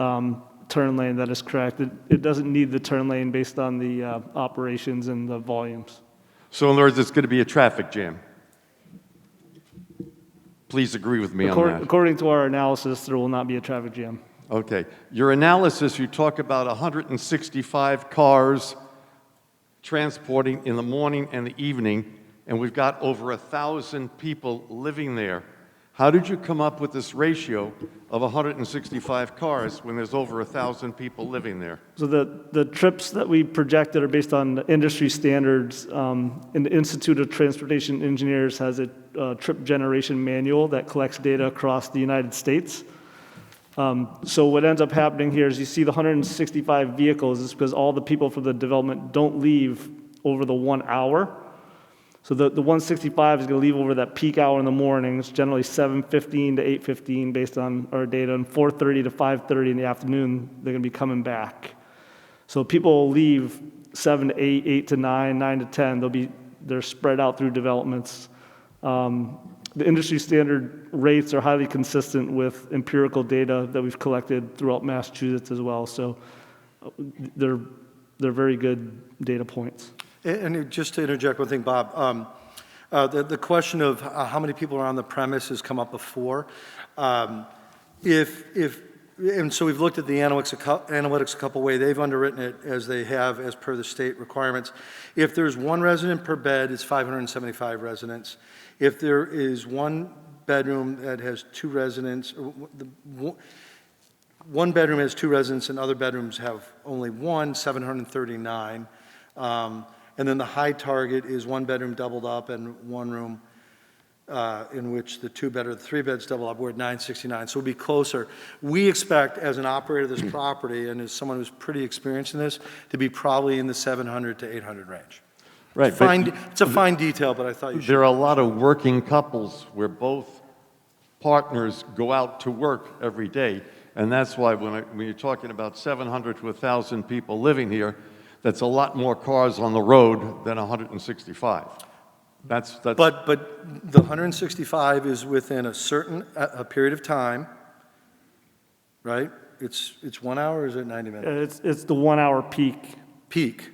turn lane, that is correct. It doesn't need the turn lane based on the operations and the volumes. So in other words, it's going to be a traffic jam. Please agree with me on that. According to our analysis, there will not be a traffic jam. Okay. Your analysis, you talk about 165 cars transporting in the morning and the evening, and we've got over 1,000 people living there. How did you come up with this ratio of 165 cars when there's over 1,000 people living there? So the trips that we projected are based on industry standards. And the Institute of Transportation Engineers has a trip generation manual that collects data across the United States. So what ends up happening here is you see the 165 vehicles is because all the people for the development don't leave over the 1 hour. So the 165 is going to leave over that peak hour in the morning. It's generally 7:15 to 8:15 based on our data, and 4:30 to 5:30 in the afternoon, they're going to be coming back. So people will leave 7 to 8, 8 to 9, 9 to 10. They're spread out through developments. The industry standard rates are highly consistent with empirical data that we've collected throughout Massachusetts as well. So they're very good data points. And just to interject one thing, Bob, the question of how many people are on the premise has come up before. And so we've looked at the analytics a couple ways. They've underwritten it as they have as per the state requirements. If there's 1 resident per bed, it's 575 residents. If there is 1 bedroom that has 2 residents, 1 bedroom has 2 residents and other bedrooms have only 1, 739. And then the high target is 1 bedroom doubled up and 1 room in which the 2 bed or the 3 beds double up. We're at 969, so we'll be closer. We expect, as an operator of this property and as someone who's pretty experienced in this, to be probably in the 700 to 800 range. Right. It's a fine detail, but I thought you should. There are a lot of working couples where both partners go out to work every day, and that's why when you're talking about 700 to 1,000 people living here, that's a lot more cars on the road than 165. That's. But the 165 is within a certain a period of time, right? It's 1 hour, or is it 90 minutes? It's the 1 hour peak. Peak.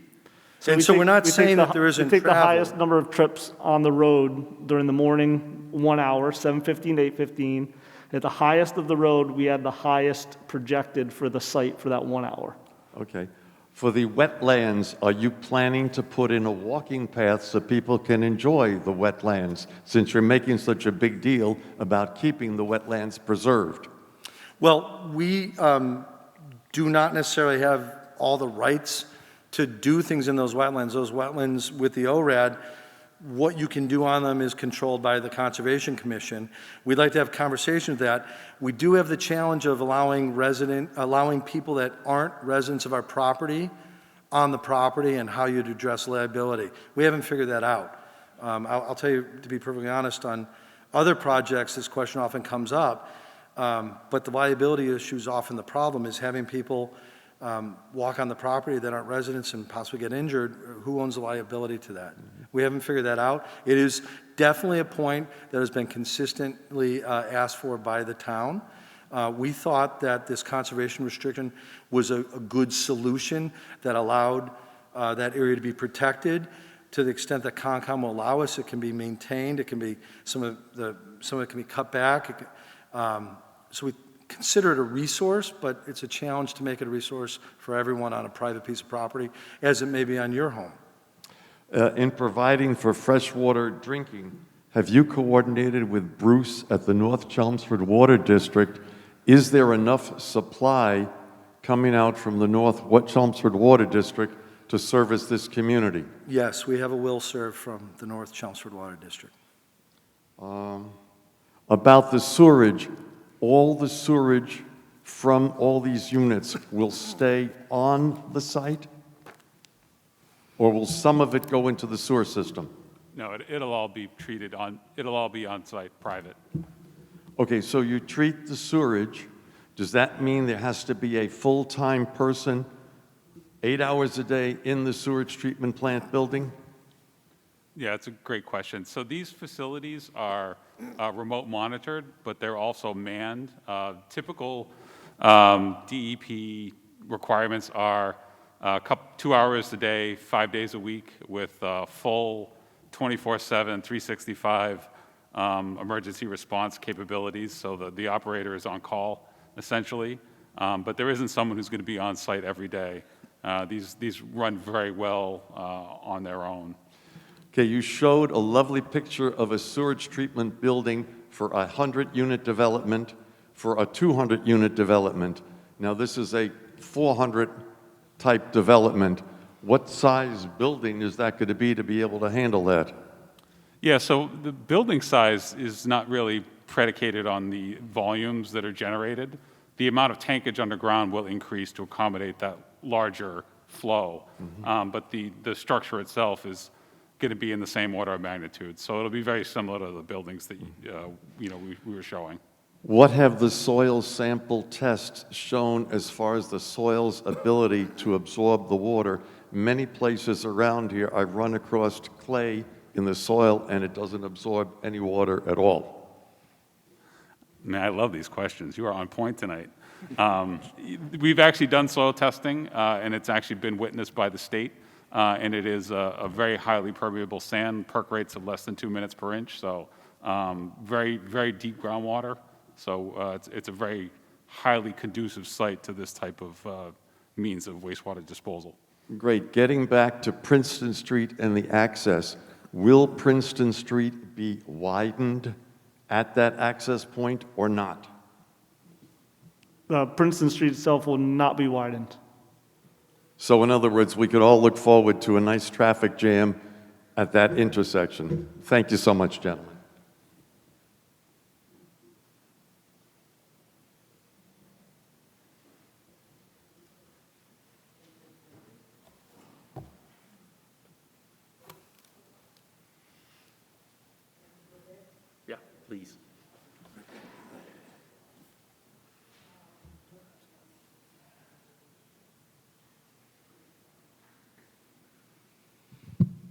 And so we're not saying that there isn't We take the travel. highest number of trips on the road during the morning, 1 hour, 7:15 to 8:15. At the highest of the road, we had the highest projected for the site for that 1 hour. Okay. For the wetlands, are you planning to put in a walking path so people can enjoy the wetlands, since you're making such a big deal about keeping the wetlands preserved? Well, we do not necessarily have all the rights to do things in those wetlands. Those wetlands with the ORAD, what you can do on them is controlled by the Conservation Commission. We'd like to have conversation with that. We do have the challenge of allowing people that aren't residents of our property on the property and how you'd address liability. We haven't figured that out. I'll tell you, to be perfectly honest, on other projects, this question often comes up, but the liability issue is often the problem, is having people walk on the property that aren't residents and possibly get injured. Who owns the liability to that? We haven't figured that out. It is definitely a point that has been consistently asked for by the town. We thought that this conservation restriction was a good solution that allowed that area to be protected. To the extent that Concom will allow us, it can be maintained. It can be some of it can be cut back. So we consider it a resource, but it's a challenge to make it a resource for everyone on a private piece of property, as it may be on your home. In providing for freshwater drinking, have you coordinated with Bruce at the North Chelmsford Water District? Is there enough supply coming out from the North Chelmsford Water District to service this community? Yes, we have a will serve from the North Chelmsford Water District. About the sewerage, all the sewerage from all these units will stay on the site? Or will some of it go into the sewer system? No, it'll all be treated it'll all be on-site, private. Okay, so you treat the sewerage. Does that mean there has to be a full-time person 8 hours a day in the sewage treatment plant building? Yeah, it's a great question. So these facilities are remote monitored, but they're also manned. Typical DEP requirements are 2 hours a day, 5 days a week, with full 24/7, 365 emergency response capabilities. So the operator is on call, essentially. But there isn't someone who's going to be on site every day. These run very well on their own. Okay, you showed a lovely picture of a sewage treatment building for a 100-unit development, for a 200-unit development. Now, this is a 400-type development. What size building is that going to be able to handle that? Yeah, so the building size is not really predicated on the volumes that are generated. The amount of tankage underground will increase to accommodate that larger flow. But the structure itself is going to be in the same order of magnitude. So it'll be very similar to the buildings that we were showing. What have the soil sample tests shown as far as the soil's ability to absorb the water? Many places around here I've run across clay in the soil and it doesn't absorb any water at all. Man, I love these questions. You are on point tonight. We've actually done soil testing, and it's actually been witnessed by the state. And it is a very highly permeable sand, perk rates of less than 2 minutes per inch, so very, very deep groundwater. So it's a very highly conducive site to this type of means of wastewater disposal. Great. Getting back to Princeton Street and the access, will Princeton Street be widened at that access point or not? Princeton Street itself will not be widened. So in other words, we could all look forward to a nice traffic jam at that intersection. Thank you so much, gentlemen. Yeah, please.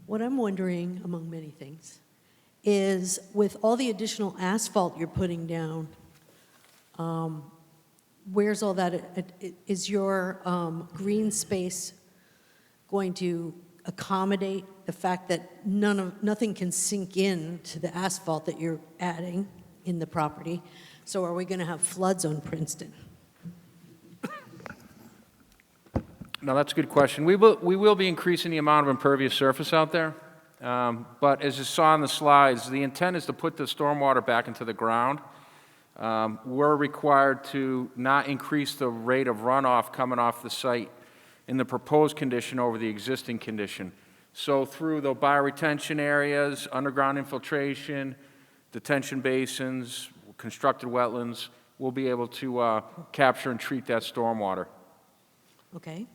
What I'm wondering, among many things, is with all the additional asphalt you're putting down, where's all that? Is your green space going to accommodate the fact that nothing can sink in to the asphalt that you're adding in the property? So are we going to have floods on Princeton? No, that's a good question. We will be increasing the amount of impervious surface out there. But as you saw in the slides, the intent is to put the stormwater back into the ground. We're required to not increase the rate of runoff coming off the site in the proposed condition over the existing condition. So through the bioretention areas, underground infiltration, detention basins, constructed wetlands, we'll be able to capture and treat that stormwater. Okay.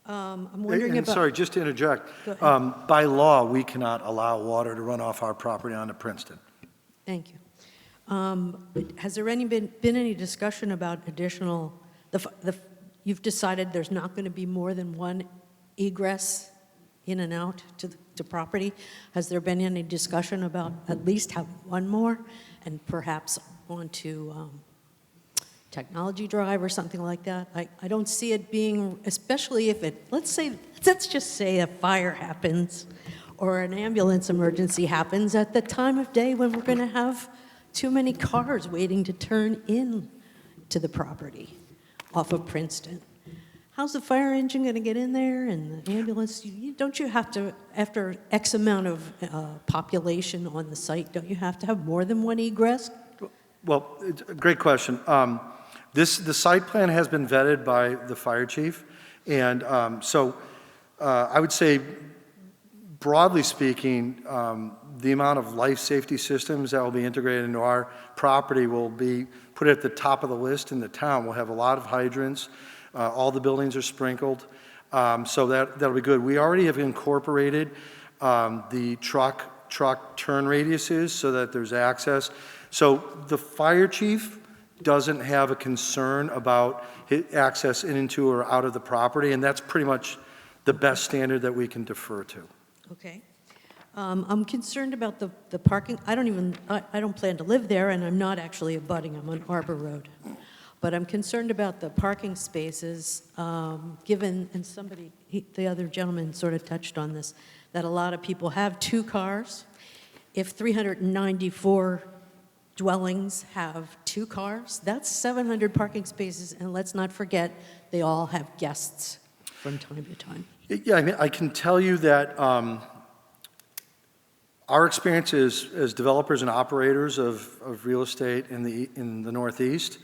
I'm wondering And about... sorry, just to interject, Go ahead. by law, we cannot allow water to run off our property onto Princeton. Thank you. Has there been any discussion about additional, you've decided there's not going to be more than one egress in and out to to property. Has there been any discussion about at least have one more and perhaps onto Technology Drive or something like that? I don't see it being, especially if it, let's just say a fire happens or an ambulance emergency happens at the time of day when we're going to have too many cars waiting to turn in to the property off of Princeton. How's the fire engine going to get in there and the ambulance? Don't you have to, after X amount of population on the site, don't you have to have more than one egress? Well, it's a great question. The site plan has been vetted by the fire chief, and so I would say, broadly speaking, the amount of life safety systems that will be integrated into our property will be put at the top of the list in the town. We'll have a lot of hydrants. All the buildings are sprinkled, so that'll be good. We already have incorporated the truck turn radiuses so that there's access. So the fire chief doesn't have a concern about access into or out of the property, and that's pretty much the best standard that we can defer to. Okay. I'm concerned about the parking. I don't plan to live there, and I'm not actually abutting. I'm on Arbor Road. But I'm concerned about the parking spaces, given, and the other gentleman sort of touched on this, that a lot of people have 2 cars. If 394 dwellings have 2 cars, that's 700 parking spaces, and let's not forget, they all have guests from time to time. Yeah, I mean, I can tell you that our experience as developers and operators of real estate in the Northeast,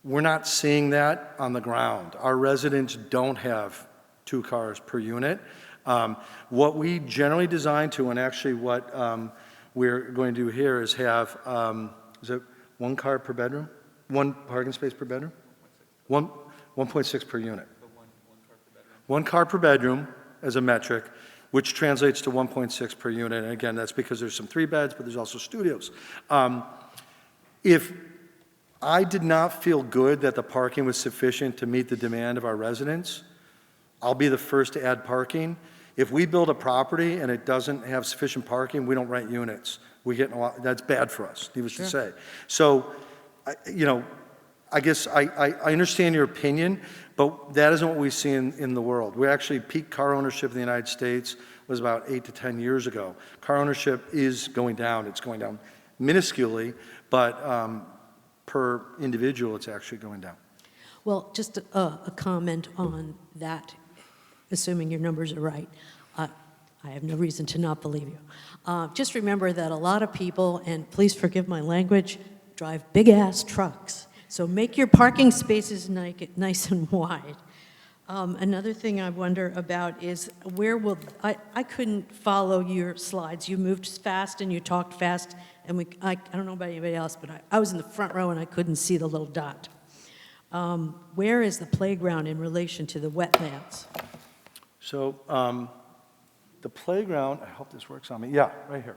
we're not seeing that on the ground. Our residents don't have 2 cars per unit. What we generally design to, and actually what we're going to do here is have, is it 1 car per bedroom? 1 parking space per bedroom? 1.6 per unit. 1 car per bedroom as a metric, which translates to 1.6 per unit. And again, that's because there's some 3 beds, but there's also studios. If I did not feel good that the parking was sufficient to meet the demand of our residents, I'll be the first to add parking. If we build a property and it doesn't have sufficient parking, we don't rent units. We get a lot, that's bad for us, needless to say. So, I guess I understand your opinion, but that isn't what we see in the world. We actually, peak car ownership in the United States was about 8 to 10 years ago. Car ownership is going down. It's going down minusculely, but per individual, it's actually going down. Well, just a comment on that, assuming your numbers are right. I have no reason to not believe you. Just remember that a lot of people, and please forgive my language, drive big-ass trucks. So make your parking spaces nice and wide. Another thing I wonder about is where will, I couldn't follow your slides. You moved fast and you talked fast, and I don't know about anybody else, but I was in the front row and I couldn't see the little dot. Where is the playground in relation to the wetlands? So the playground, I hope this works on me. Yeah, right here.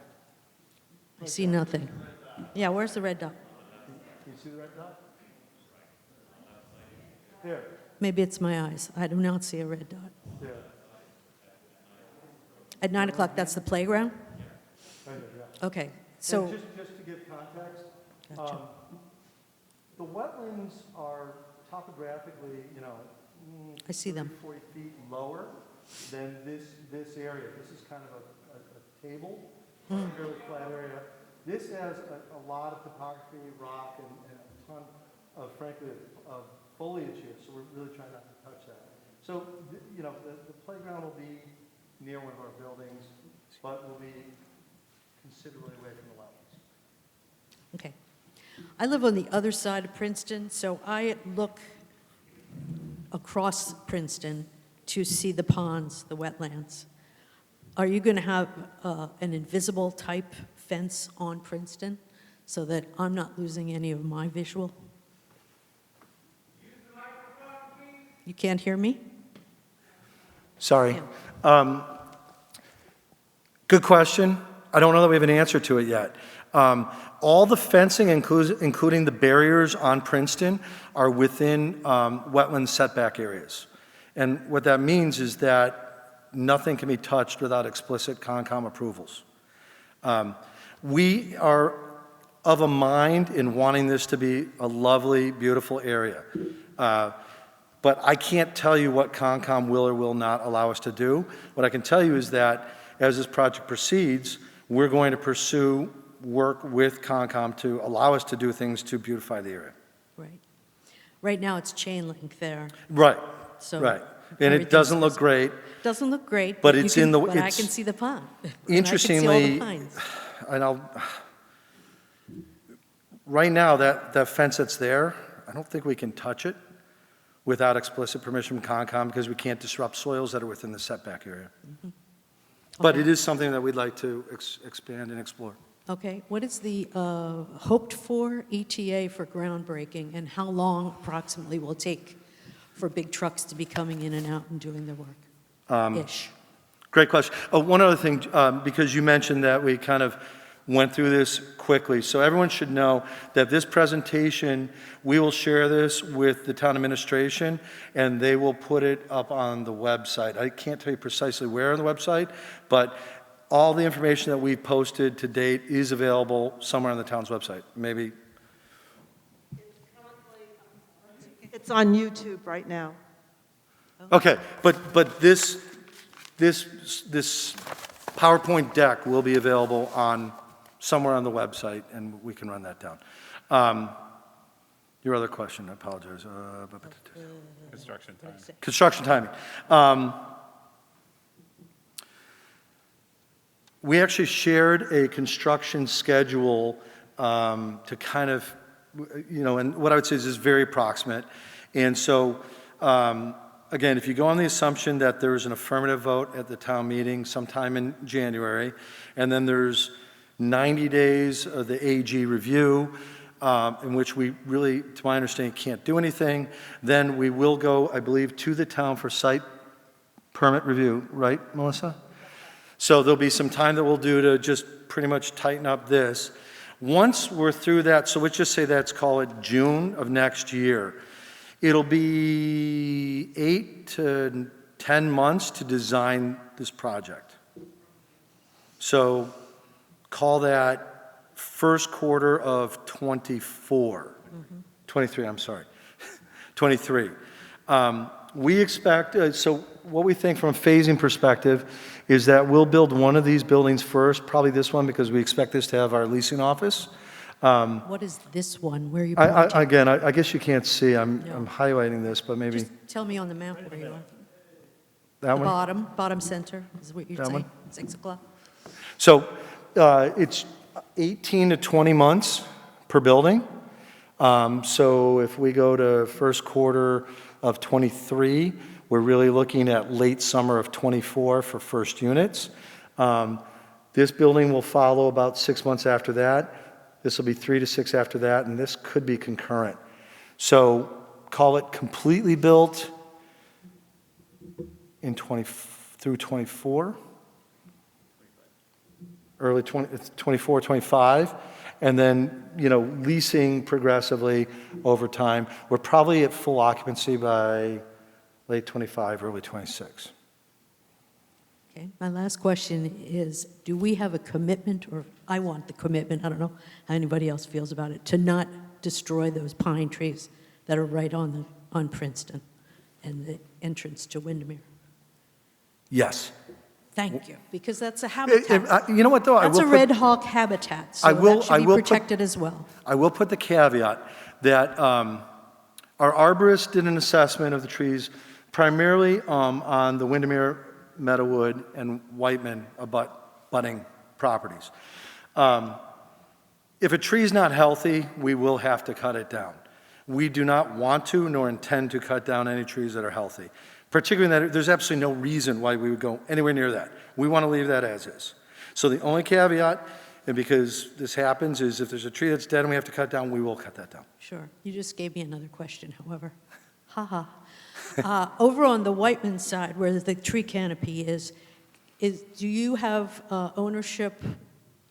I see nothing. Yeah, where's the red dot? Can you see the red dot? There. Maybe it's my eyes. I do not see a red dot. There. At 9 o'clock, that's the playground? Right here, yeah. Okay, so, And just to give context, Gotcha. the wetlands are topographically, I see them. 40 feet lower than this area. This is kind of a table, a fairly flat area. This has a lot of topography, rock, and a ton of, frankly, of foliage here, so we're really trying not to touch that. So, the playground will be near one of our buildings, but will be considerably away from the wetlands. Okay. I live on the other side of Princeton, so I look across Princeton to see the ponds, the wetlands. Are you going to have an invisible type fence on Princeton so that I'm not losing any of my visual? You can't hear me? Sorry. Good question. I don't know that we have an answer to it yet. All the fencing, including the barriers on Princeton, are within wetland setback areas. And what that means is that nothing can be touched without explicit Concom approvals. We are of a mind in wanting this to be a lovely, beautiful area. But I can't tell you what Concom will or will not allow us to do. What I can tell you is that as this project proceeds, we're going to pursue work with Concom to allow us to do things to beautify the area. Right. Right now, it's chain link there. Right, So right. And it everything's doesn't look visible. great. Doesn't look great. But you it's can- in the- But I it's- can see the pond. And Interestingly, I can see all the pines. and right now, that fence that's there, I don't think we can touch it without explicit permission from Concom because we can't disrupt soils that are within the setback area. But Okay. it is something that we'd like to expand and explore. Okay, what is the hoped-for ETA for groundbreaking, and how long approximately will it take for big trucks to be coming in and out and doing their work? Ish. Great question. Oh, one other thing, because you mentioned that we kind of went through this quickly. So everyone should know that this presentation, we will share this with the town administration, and they will put it up on the website. I can't tell you precisely where on the website, but all the information that we've posted to date is available somewhere on the town's website. Maybe, It's on YouTube right now. okay, but this PowerPoint deck will be available on, somewhere on the website, and we can run that down. Your other question, I apologize. Construction time. Construction timing. We actually shared a construction schedule to kind of, and what I would say is very approximate. And so, again, if you go on the assumption that there's an affirmative vote at the town meeting sometime in January, and then there's 90 days of the AG review, in which we really, to my understanding, can't do anything, then we will go, I believe, to the town for site permit review, right, Melissa? So there'll be some time that we'll do to just pretty much tighten up this. Once we're through that, so let's just say let's call it June of next year. It'll be 8 to 10 months to design this project. So call that first quarter of 24, 23, I'm sorry, 23. We expect, so what we think from a phasing perspective is that we'll build one of these buildings first, probably this one, because we expect this to have our leasing office. What is this one? Where are you pointing? Again, I guess you can't see, I'm No. highlighting this, but maybe Just tell me on the map where you are. that The one? bottom center is what you're That saying? one? 6 o'clock? So it's 18 to 20 months per building. So if we go to first quarter of 23, we're really looking at late summer of 24 for first units. This building will follow about 6 months after that. This will be 3 to 6 after that, and this could be concurrent. So call it completely built in through 24, early 24, 25, and then, leasing progressively over time. We're probably at full occupancy by late 25, early 26. Okay, my last question is, do we have a commitment, or I want the commitment, I don't know how anybody else feels about it, to not destroy those pine trees that are right on Princeton and the entrance to Windermere? Yes. Thank you, because that's a habitat. You know what, though? That's a red hawk habitat, so that should be protected as well. I will put the caveat that our arborist did an assessment of the trees primarily on the Windermere, Meadowood, and Whiteman abutting properties. If a tree is not healthy, we will have to cut it down. We do not want to nor intend to cut down any trees that are healthy. Particularly that there's absolutely no reason why we would go anywhere near that. We want to leave that as is. So the only caveat, and because this happens, is if there's a tree that's dead and we have to cut down, we will cut that down. Sure, you just gave me another question, however. Over on the Whiteman side, where the tree canopy is, do you have ownership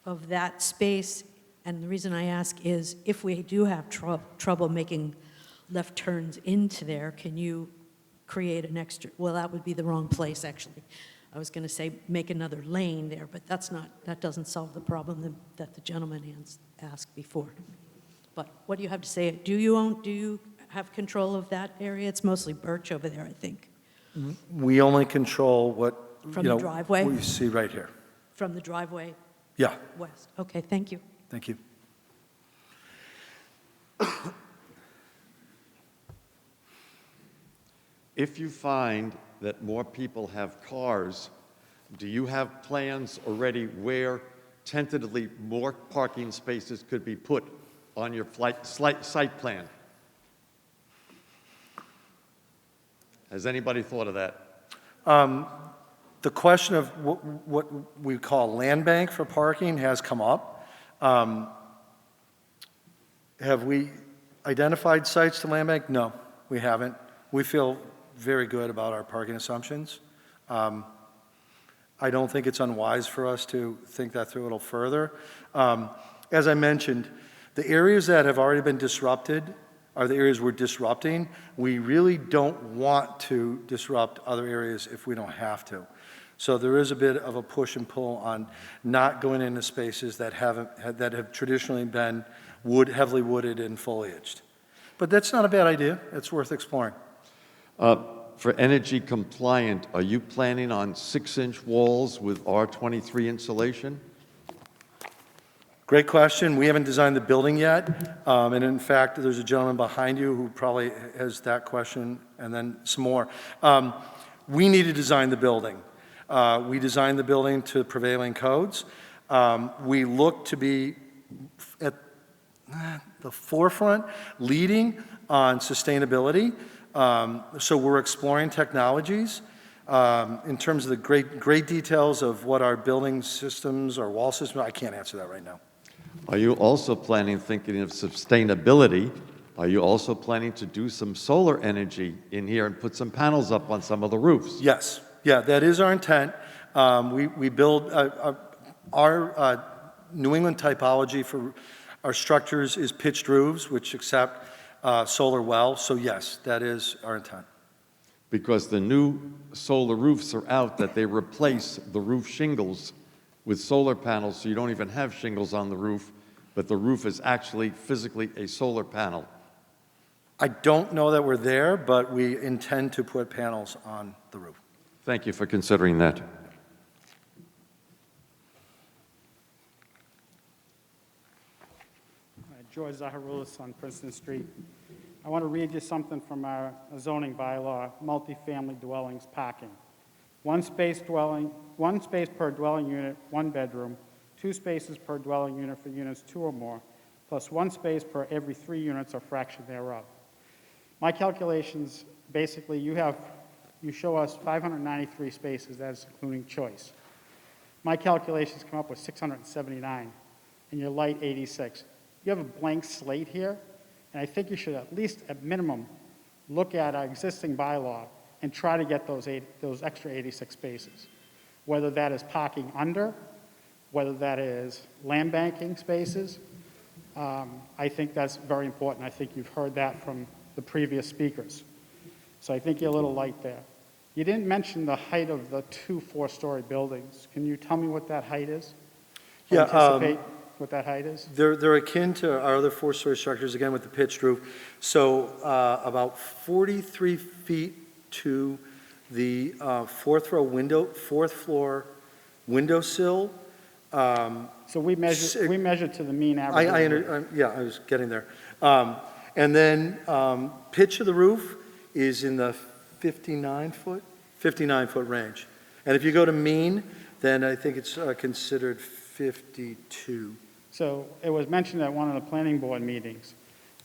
of that space? And the reason I ask is, if we do have trouble making left turns into there, can you create an extra, well, that would be the wrong place, actually. I was going to say make another lane there, but that doesn't solve the problem that the gentleman asked before. But what do you have to say? Do you have control of that area? It's mostly birch over there, I think. We only control what, From the driveway? we see right here. From the driveway Yeah, west. Okay, thank you. thank you. If you find that more people have cars, do you have plans already where tentatively more parking spaces could be put on your site plan? Has anybody thought of that? The question of what we call land bank for parking has come up. Have we identified sites to land bank? No, we haven't. We feel very good about our parking assumptions. I don't think it's unwise for us to think that through a little further. As I mentioned, the areas that have already been disrupted are the areas we're disrupting. We really don't want to disrupt other areas if we don't have to. So there is a bit of a push and pull on not going into spaces that have traditionally been heavily wooded and foliaged. But that's not a bad idea. It's worth exploring. For energy compliant, are you planning on 6-inch walls with R23 insulation? Great question. We haven't designed the building yet. And in fact, there's a gentleman behind you who probably has that question and then some more. We need to design the building. We designed the building to prevailing codes. We look to be at the forefront, leading on sustainability. So we're exploring technologies. In terms of the great details of what our building systems or wall systems, I can't answer that right now. Are you also thinking of sustainability? Are you also planning to do some solar energy in here and put some panels up on some of the roofs? Yes. Yeah, that is our intent. We build our New England typology for our structures is pitched roofs, which accept solar well. So yes, that is our intent. Because the new solar roofs are out that they replace the roof shingles with solar panels, so you don't even have shingles on the roof, but the roof is actually physically a solar panel. I don't know that we're there, but we intend to put panels on the roof. Thank you for considering that. George Zaharoulis on Princeton Street. I want to read you something from our zoning bylaw, multifamily dwellings parking. One space per dwelling unit, 1 bedroom, 2 spaces per dwelling unit for units 2 or more, plus 1 space per every 3 units or fraction thereof. My calculations, basically, you show us 593 spaces, that's including choice. My calculations come up with 679, and you're light 86. You have a blank slate here, and I think you should at least, at minimum, look at our existing bylaw and try to get those extra 86 spaces, whether that is parking under, whether that is land banking spaces. I think that's very important. I think you've heard that from the previous speakers. So I think you're a little light there. You didn't mention the height of the 2 4-story buildings. Can you tell me what that height is? Or Yeah, anticipate what that height is? They're akin to our other 4-story structures, again, with the pitched roof. So about 43 feet to the fourth floor windowsill. So we measure to the mean average. Yeah, I was getting there. And then pitch of the roof is in the 59-foot range. And if you go to mean, then I think it's considered 52. So it was mentioned at one of the planning board meetings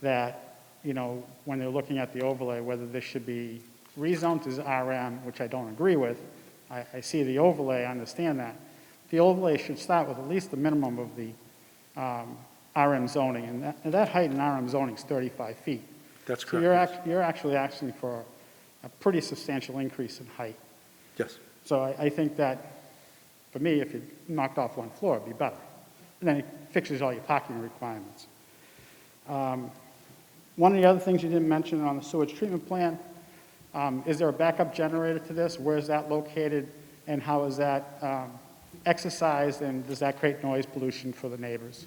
that, when they're looking at the overlay, whether this should be rezoned to RM, which I don't agree with. I see the overlay, I understand that. The overlay should start with at least the minimum of the RM zoning, and that height in RM zoning is 35 feet. That's So correct. you're actually asking for a pretty substantial increase in height. Yes. So I think that, for me, if you knocked off 1 floor, it'd be better. And then it fixes all your parking requirements. One of the other things you didn't mention on the sewage treatment plant, is there a backup generator to this? Where is that located? And how is that exercised, and does that create noise pollution for the neighbors?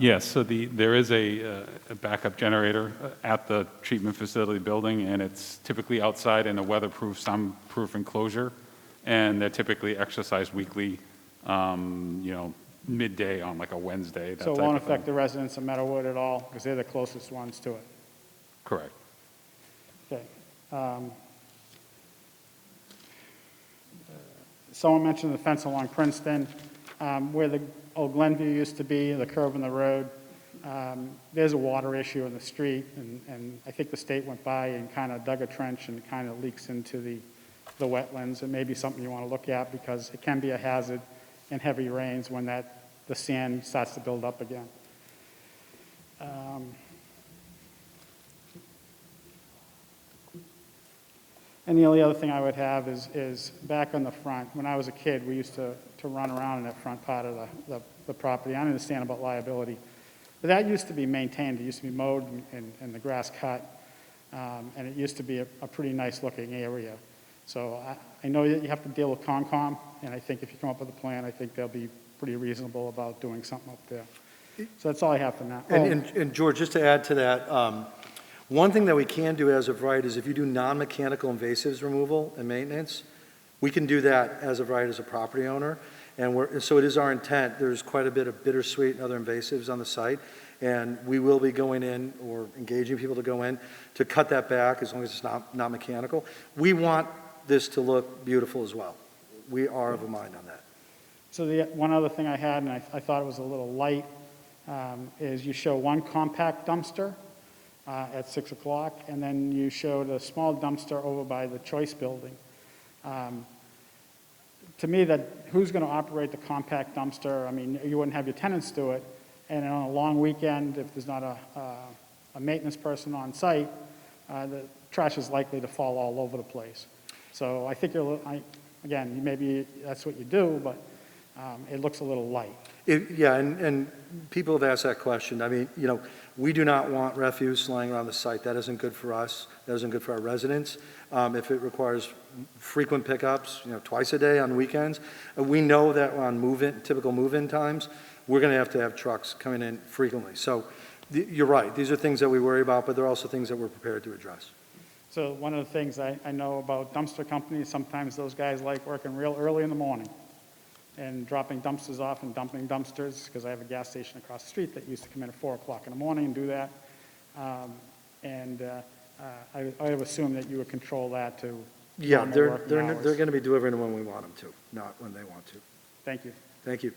Yes, so there is a backup generator at the treatment facility building, and it's typically outside in a weatherproof, soundproof enclosure, and they're typically exercised weekly, midday on like a Wednesday. that So it type won't of thing. affect the residents of Meadowwood at all, because they're the closest ones to it? Correct. Okay. Someone mentioned the fence along Princeton, where the old Glenview used to be, the curve in the road. There's a water issue in the street, and I think the state went by and kind of dug a trench and kind of leaks into the wetlands. It may be something you want to look at, because it can be a hazard in heavy rains when the sand starts to build up again. And the only other thing I would have is back on the front, when I was a kid, we used to run around in that front part of the property. I understand about liability, but that used to be maintained. It used to be mowed and the grass cut, and it used to be a pretty nice looking area. So I know that you have to deal with Concom, and I think if you come up with a plan, I think they'll be pretty reasonable about doing something up there. So that's all I have for now. And George, just to add to that, one thing that we can do as of right is if you do non-mechanical invasives removal and maintenance, we can do that as of right as a property owner. And so it is our intent, there's quite a bit of bittersweet and other invasives on the site, and we will be going in or engaging people to go in to cut that back as long as it's not mechanical. We want this to look beautiful as well. We are of a mind on that. So the one other thing I had, and I thought it was a little light, is you show one compact dumpster at 6 o'clock, and then you showed a small dumpster over by the Choice Building. To me, who's going to operate the compact dumpster? I mean, you wouldn't have your tenants do it, and on a long weekend, if there's not a maintenance person on site, the trash is likely to fall all over the place. So I think again, maybe that's what you do, but it looks a little light. Yeah, and people have asked that question. I mean, we do not want refuse lying around the site. That isn't good for us. That isn't good for our residents. If it requires frequent pickups, twice a day on weekends, we know that on typical move-in times, we're going to have trucks coming in frequently. So you're right. These are things that we worry about, but they're also things that we're prepared to address. So one of the things I know about dumpster companies, sometimes those guys like working real early in the morning and dropping dumpsters off and dumping dumpsters, because I have a gas station across the street that used to come in at 4 o'clock in the morning and do that. I would assume that you would control that to Yeah, normal they're working hours. going to be delivering them when we want them to, not when they want to. Thank you. Thank you.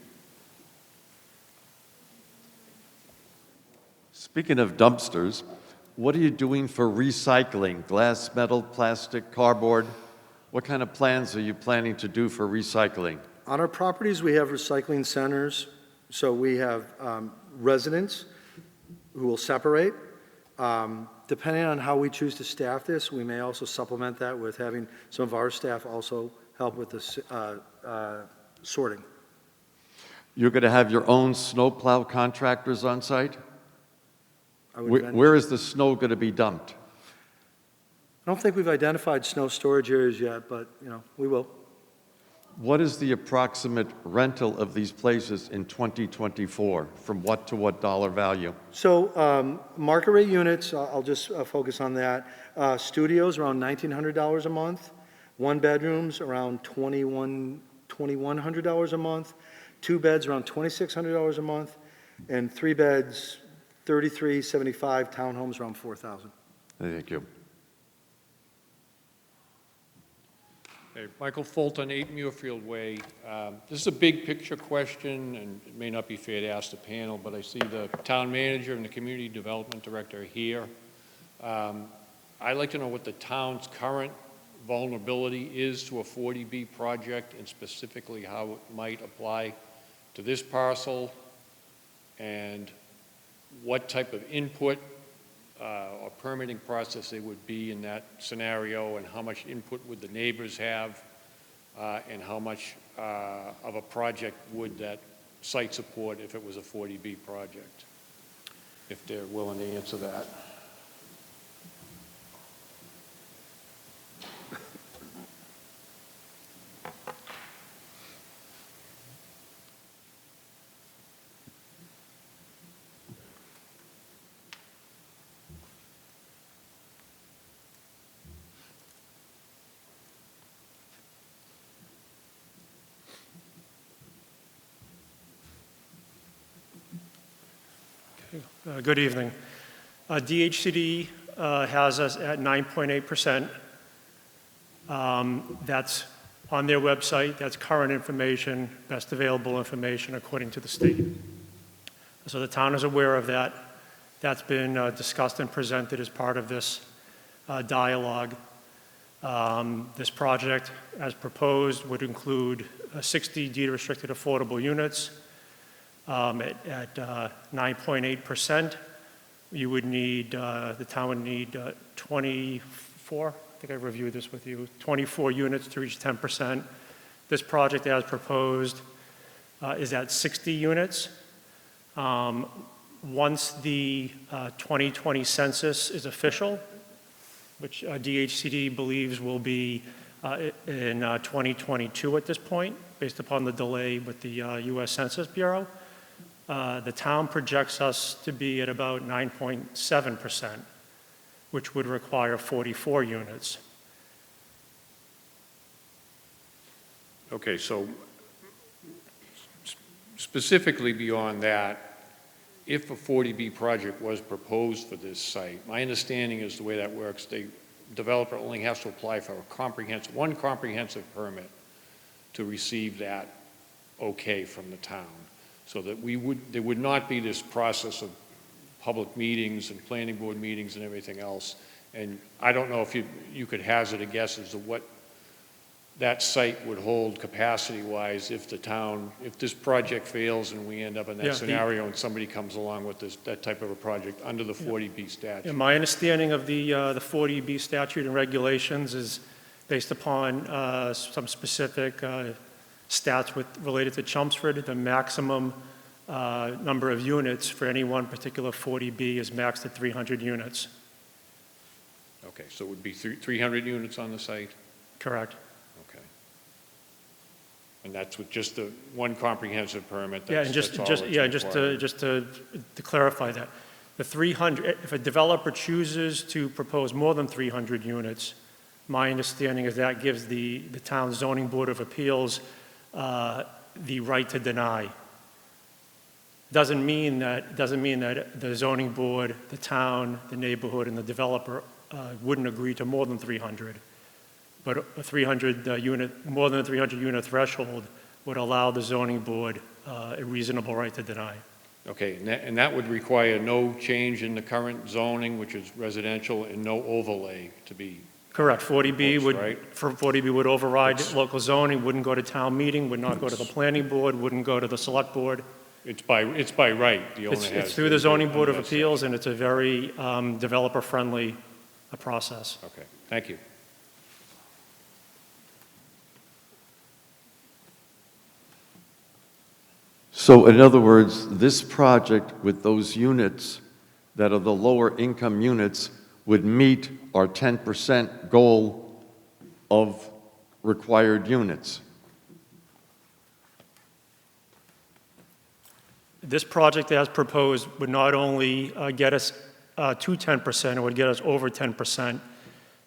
Speaking of dumpsters, what are you doing for recycling? Glass, metal, plastic, cardboard? What kind of plans are you planning to do for recycling? On our properties, we have recycling centers. So we have residents who will separate. Depending on how we choose to staff this, we may also supplement that with having some of our staff also help with the sorting. You're going to have your own snowplow contractors on site? Where is the snow going to be dumped? I don't think we've identified snow storage areas yet, but we will. What is the approximate rental of these places in 2024? From what to what dollar value? So market rate units, I'll just focus on that. Studios around $1,900 a month. One bedrooms around $2,100 a month. Two beds around $2,600 a month. And three beds, $3,375. Townhomes around $4,000. Thank you. Hey, Michael Fulton, 8 Muirfield Way. This is a big picture question, and it may not be fair to ask the panel, but I see the town manager and the community development director here. I'd like to know what the town's current vulnerability is to a 40B project, and specifically how it might apply to this parcel, and what type of input or permitting process there would be in that scenario, and how much input would the neighbors have, and how much of a project would that site support if it was a 40B project, if they're willing to answer that. Good evening. DHCD has us at 9.8%. That's on their website. That's current information, best available information according to the state. So the town is aware of that. That's been discussed and presented as part of this dialogue. This project, as proposed, would include 60 deed-restricted affordable units at 9.8%. You would need, the town would need 24, I think I reviewed this with you, 24 units to reach 10%. This project, as proposed, is at 60 units. Once the 2020 census is official, which DHCD believes will be in 2022 at this point, based upon the delay with the U.S. Census Bureau, the town projects us to be at about 9.7%, which would require 44 units. Okay, so specifically beyond that, if a 40B project was proposed for this site, my understanding is the way that works, the developer only has to apply for one comprehensive permit to receive that okay from the town. So that there would not be this process of public meetings and planning board meetings and everything else. And I don't know if you could hazard a guess as to what that site would hold capacity-wise if this project fails and we end up in that scenario and somebody comes along with that type of a project under the 40B statute. And my understanding of the 40B statute and regulations is based upon some specific stats related to Chelmsford. The maximum number of units for any one particular 40B is maxed at 300 units. Okay, so it would be 300 units on the site? Correct. Okay. And that's with just the one comprehensive permit? Yeah, and just to clarify that, the 300, if a developer chooses to propose more than 300 units, my understanding is that gives the town zoning board of appeals the right to deny. Doesn't mean that the zoning board, the town, the neighborhood, and the developer wouldn't agree to more than 300. But a 300 unit, more than a 300 unit threshold would allow the zoning board a reasonable right to deny. Okay, and that would require no change in the current zoning, which is residential, and no overlay to be. Correct. 40B would, right? 40B would override local zoning, wouldn't go to town meeting, would not go to the planning board, wouldn't go to the select board. It's by right. The owner has. It's through the zoning board of appeals, and it's a very developer-friendly process. Okay, thank you. So in other words, this project with those units that are the lower income units would meet our 10% goal of required units. This project as proposed would not only get us to 10%, it would get us over 10%.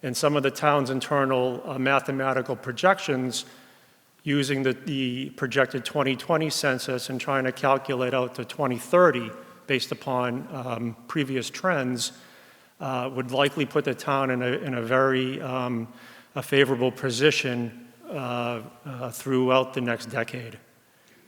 And some of the town's internal mathematical projections using the projected 2020 census and trying to calculate out to 2030 based upon previous trends would likely put the town in a very favorable position throughout the next decade.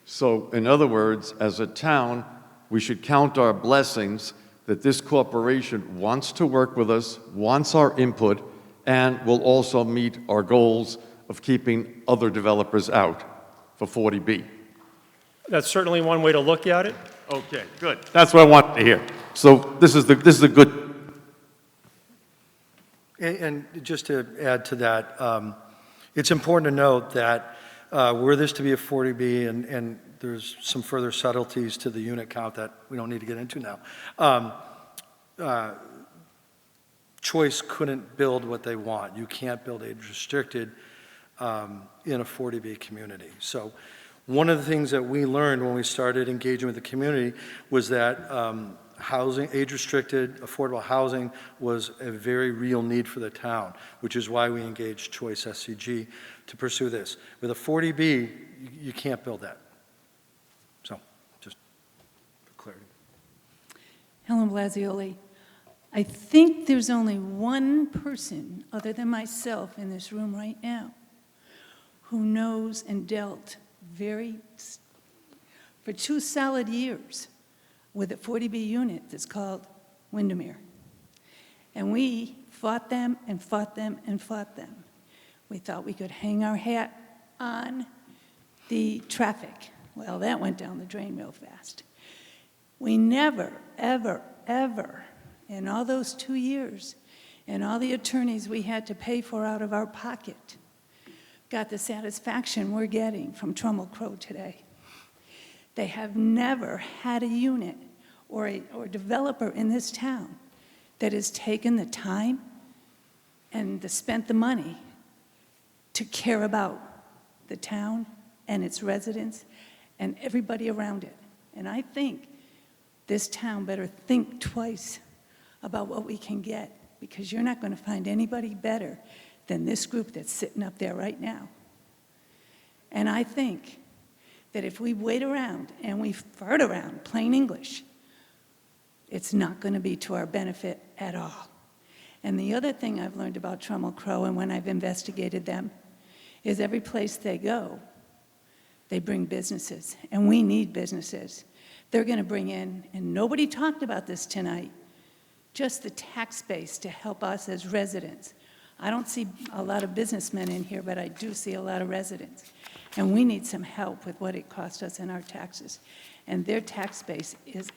So in other words, as a town, we should count our blessings that this corporation wants to work with us, wants our input, and will also meet our goals of keeping other developers out for 40B. That's certainly one way to look at it. Okay, good. That's what I wanted to hear. So this is a good. And just to add to that, it's important to note that were this to be a 40B, and there's some further subtleties to the unit count that we don't need to get into now. Choice couldn't build what they want. You can't build age-restricted in a 40B community. So one of the things that we learned when we started engaging with the community was that housing, age-restricted, affordable housing was a very real need for the town, which is why we engaged Choice SCG to pursue this. With a 40B, you can't build that. So, just for clarity. Helen Blasioli. I think there's only one person other than myself in this room right now who knows and dealt for 2 solid years with a 40B unit that's called Windermere. And we fought them and fought them and fought them. We thought we could hang our hat on the traffic. Well, that went down the drain real fast. We never, ever, ever, in all those 2 years, and all the attorneys we had to pay for out of our pocket, got the satisfaction we're getting from Trammell Crow today. They have never had a unit or a developer in this town that has taken the time and spent the money to care about the town and its residents and everybody around it. And I think this town better think twice about what we can get, because you're not going to find anybody better than this group that's sitting up there right now. And I think that if we wait around and we fart around, plain English, it's not going to be to our benefit at all. And the other thing I've learned about Trammell Crow, and when I've investigated them, is every place they go, they bring businesses, and we need businesses. They're going to bring in, and nobody talked about this tonight, just the tax base to help us as residents. I don't see a lot of businessmen in here, but I do see a lot of residents. And we need some help with what it costs us in our taxes. And their tax base is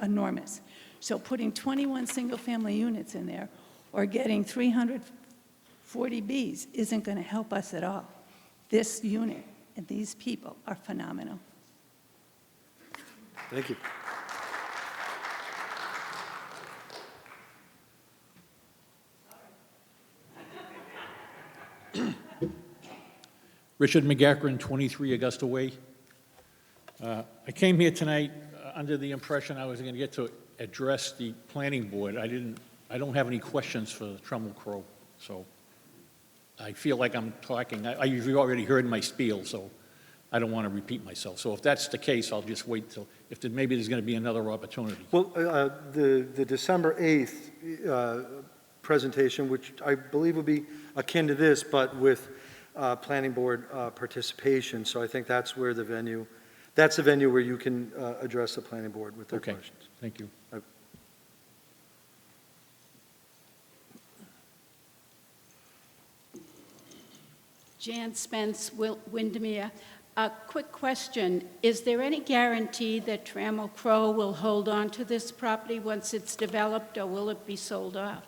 enormous. So putting 21 single-family units in there or getting 340 Bs isn't going to help us at all. This unit and these people are phenomenal. Thank you. Richard McGackran, 23 Augusta Way. I came here tonight under the impression I was going to get to address the planning board. I don't have any questions for Trammell Crow, so I feel like I'm talking. You've already heard my spiel, so I don't want to repeat myself. So if that's the case, I'll just wait till, maybe there's going to be another opportunity. Well, the December 8th presentation, which I believe would be akin to this, but with planning board participation. So I think that's where the venue where you can address the planning board with their questions. Thank you. Jan Spence, Windermere. A quick question. Is there any guarantee that Trammell Crow will hold on to this property once it's developed, or will it be sold off?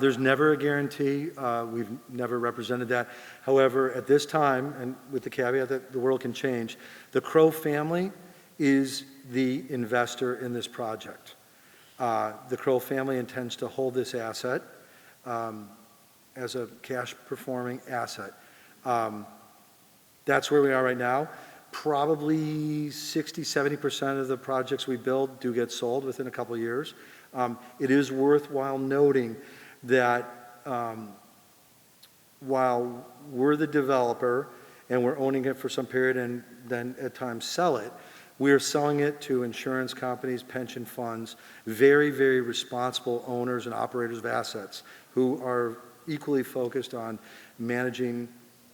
There's never a guarantee. We've never represented that. However, at this time, and with the caveat that the world can change, the Crow family is the investor in this project. The Crow family intends to hold this asset as a cash-performing asset. That's where we are right now. Probably 60–70% of the projects we build do get sold within a couple of years. It is worthwhile noting that while we're the developer and we're owning it for some period and then at times sell it, we are selling it to insurance companies, pension funds, very, very responsible owners and operators of assets who are equally focused on managing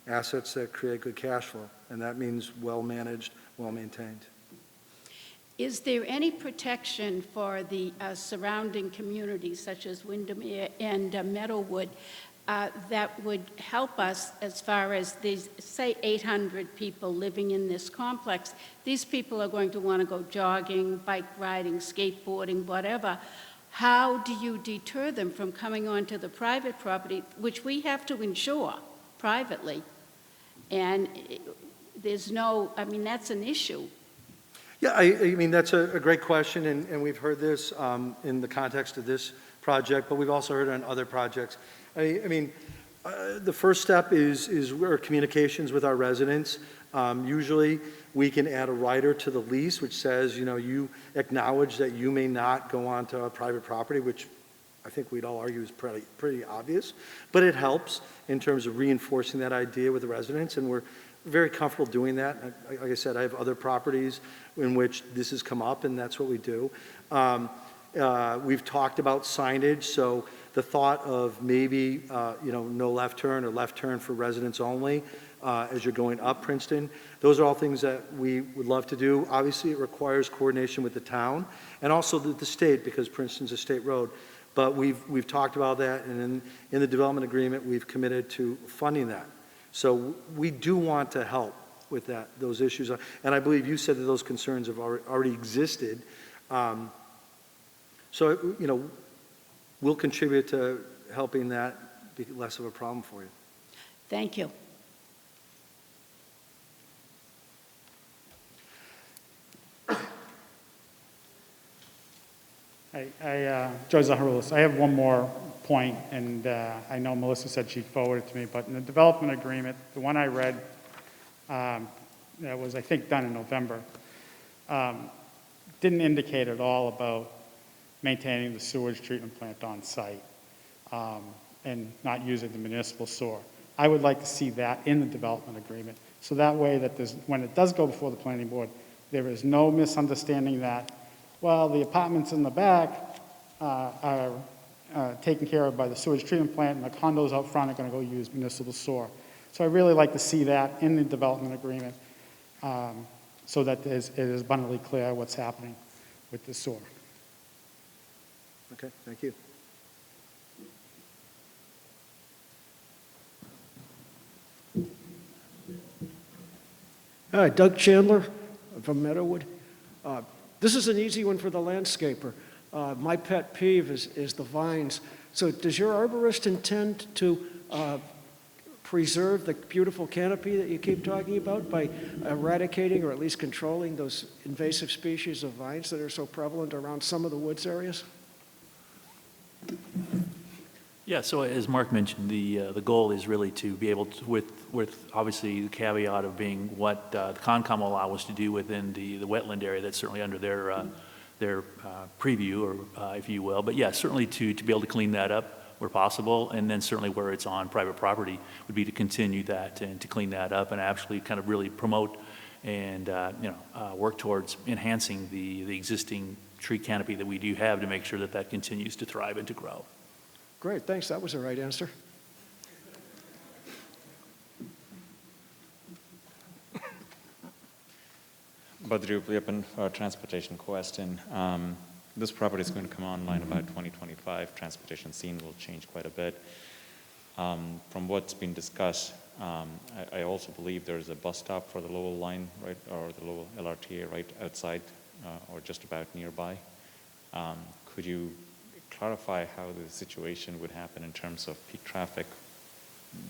assets that create good cash flow, and that means well-managed, well-maintained. Is there any protection for the surrounding communities, such as Windermere and Meadowwood, that would help us as far as these, say, 800 people living in this complex? These people are going to want to go jogging, bike riding, skateboarding, whatever. How do you deter them from coming onto the private property, which we have to insure privately? And there's no, I mean, that's an issue. Yeah, I mean, that's a great question, and we've heard this in the context of this project, but we've also heard it on other projects. I mean, the first step is our communications with our residents. Usually, we can add a rider to the lease which says, you know, you acknowledge that you may not go onto a private property, which I think we'd all argue is pretty obvious, but it helps in terms of reinforcing that idea with the residents, and we're very comfortable doing that. Like I said, I have other properties in which this has come up, and that's what we do. We've talked about signage, so the thought of maybe, no left turn or left turn for residents only as you're going up Princeton, those are all things that we would love to do. Obviously, it requires coordination with the town and also the state, because Princeton's a state road. But we've talked about that, and in the development agreement, we've committed to funding that. So we do want to help with those issues. And I believe you said that those concerns have already existed. So, we'll contribute to helping that be less of a problem for you. Thank you. Joe Zaharoulis, I have one more point, and I know Melissa said she'd forward it to me, but in the development agreement, the one I read, that was, I think, done in November, didn't indicate at all about maintaining the sewage treatment plant on site and not using the municipal sewer. I would like to see that in the development agreement, so that way that when it does go before the planning board, there is no misunderstanding that, well, the apartments in the back are taken care of by the sewage treatment plant, and the condos out front are going to go use municipal sewer. So I really like to see that in the development agreement so that it is abundantly clear what's happening with the sewer. Okay, thank you. Hi, Doug Chandler from Meadowwood. This is an easy one for the landscaper. My pet peeve is the vines. So does your arborist intend to preserve the beautiful canopy that you keep talking about by eradicating or at least controlling those invasive species of vines that are so prevalent around some of the woods areas? Yeah, so as Mark mentioned, the goal is really to be able to, with obviously the caveat of being what the Concom will allow us to do within the wetland area, that's certainly under their preview, or if you will. But yeah, certainly to be able to clean that up where possible, and then certainly where it's on private property would be to continue that and to clean that up and actually kind of really promote and work towards enhancing the existing tree canopy that we do have to make sure that that continues to thrive and to grow. Great, thanks. That was the right answer. Badri Upliapan, transportation question. This property is going to come online about 2025. Transportation scene will change quite a bit. From what's been discussed, I also believe there's a bus stop for the Lowell line, right, or the Lowell LRTA right outside or just about nearby. Could you clarify how the situation would happen in terms of peak traffic,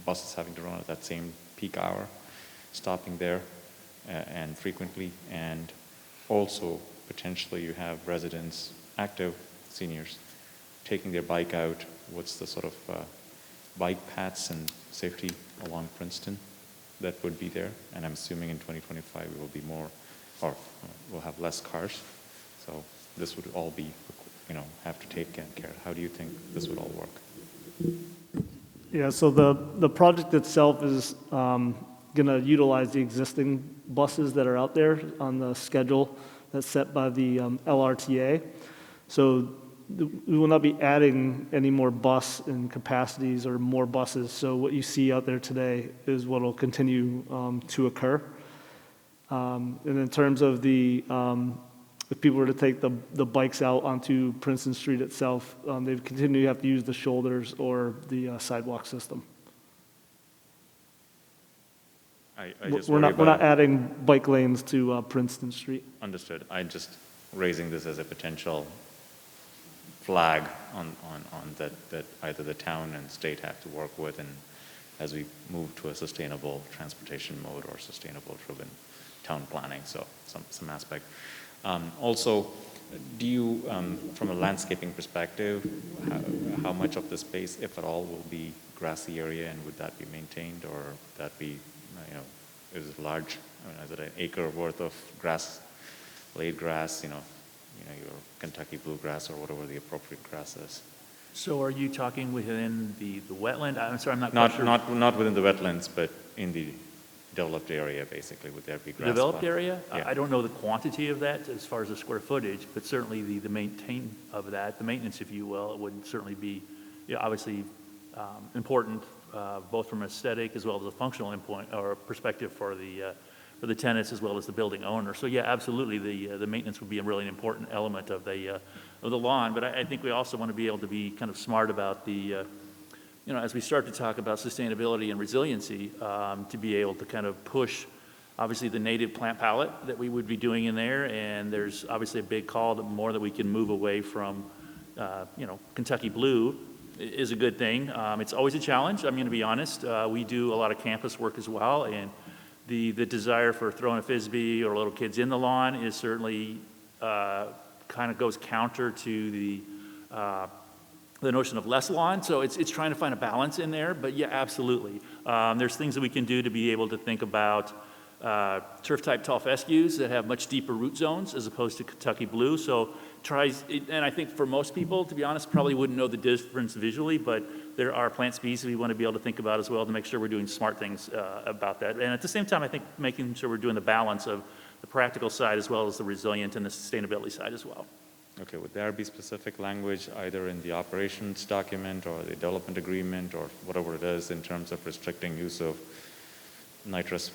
buses having to run at that same peak hour, stopping there and frequently, and also potentially you have residents, active seniors, taking their bike out. What's the sort of bike paths and safety along Princeton that would be there? And I'm assuming in 2025 we will be more, or we'll have less cars. So this would all be, have to take care. How do you think this would all work? Yeah, so the project itself is going to utilize the existing buses that are out there on the schedule that's set by the LRTA. So we will not be adding any more bus and capacities or more buses. So what you see out there today is what will continue to occur. And in terms of if people were to take the bikes out onto Princeton Street itself, they would continue to have to use the shoulders or the sidewalk system. We're not adding bike lanes to Princeton Street. Understood. I'm just raising this as a potential flag on that either the town and state have to work with, and as we move to a sustainable transportation mode or sustainable driven town planning, so some aspect. Also, do you, from a landscaping perspective, how much of the space, if at all, will be grassy area, and would that be maintained, or would that be, is it large? Is it an acre worth of grass, laid grass, your Kentucky bluegrass or whatever the appropriate grass is? So are you talking within the wetland? I'm sorry, I'm not quite sure. Not within the wetlands, but in the developed area, basically? Would there be The grass developed spots? area, Yeah. I don't know the quantity of that as far as the square footage, but certainly the maintain of that, the maintenance, if you will, it would certainly be, obviously important, both from aesthetic as well as a functional endpoint or perspective for the tenants as well as the building owner. So yeah, absolutely, the maintenance would be a really important element of the lawn. But I think we also want to be able to be kind of smart about the as we start to talk about sustainability and resiliency, to be able to kind of push, obviously, the native plant palette that we would be doing in there, and there's obviously a big call the more that we can move away from, Kentucky blue is a good thing. It's always a challenge, I'm going to be honest. We do a lot of campus work as well, and the desire for throwing a Frisbee or little kids in the lawn is certainly kind of goes counter to the notion of less lawn, so it's trying to find a balance in there, but yeah, absolutely. There's things that we can do to be able to think about turf-type tall fescues that have much deeper root zones as opposed to Kentucky blue, so and I think for most people, to be honest, probably wouldn't know the difference visually, but there are plant species we want to be able to think about as well to make sure we're doing smart things about that. And at the same time, I think making sure we're doing the balance of the practical side as well as the resilient and the sustainability side as well. Okay, would there be specific language either in the operations document or the development agreement or whatever it is in terms of restricting use of nitrous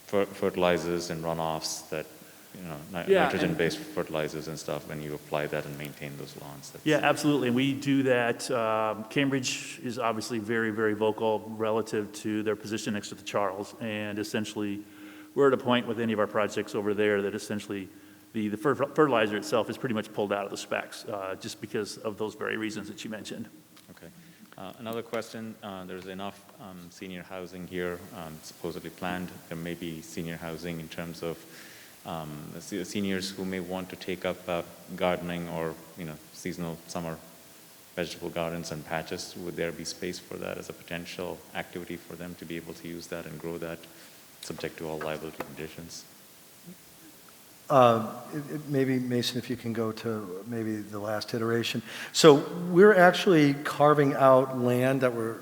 fertilizers and runoffs that, nitrogen-based fertilizers and stuff when you apply that and maintain those lawns? Yeah, absolutely. We do that. Cambridge is obviously very, very vocal relative to their position next to the Charles. And essentially, we're at a point with any of our projects over there that essentially the fertilizer itself is pretty much pulled out of the specs, just because of those very reasons that you mentioned. Okay. Another question, there's enough senior housing here supposedly planned. There may be senior housing in terms of seniors who may want to take up gardening or seasonal summer vegetable gardens and patches. Would there be space for that as a potential activity for them to be able to use that and grow that subject to all liability conditions? Maybe, Mason, if you can go to maybe the last iteration. So we're actually carving out land that we're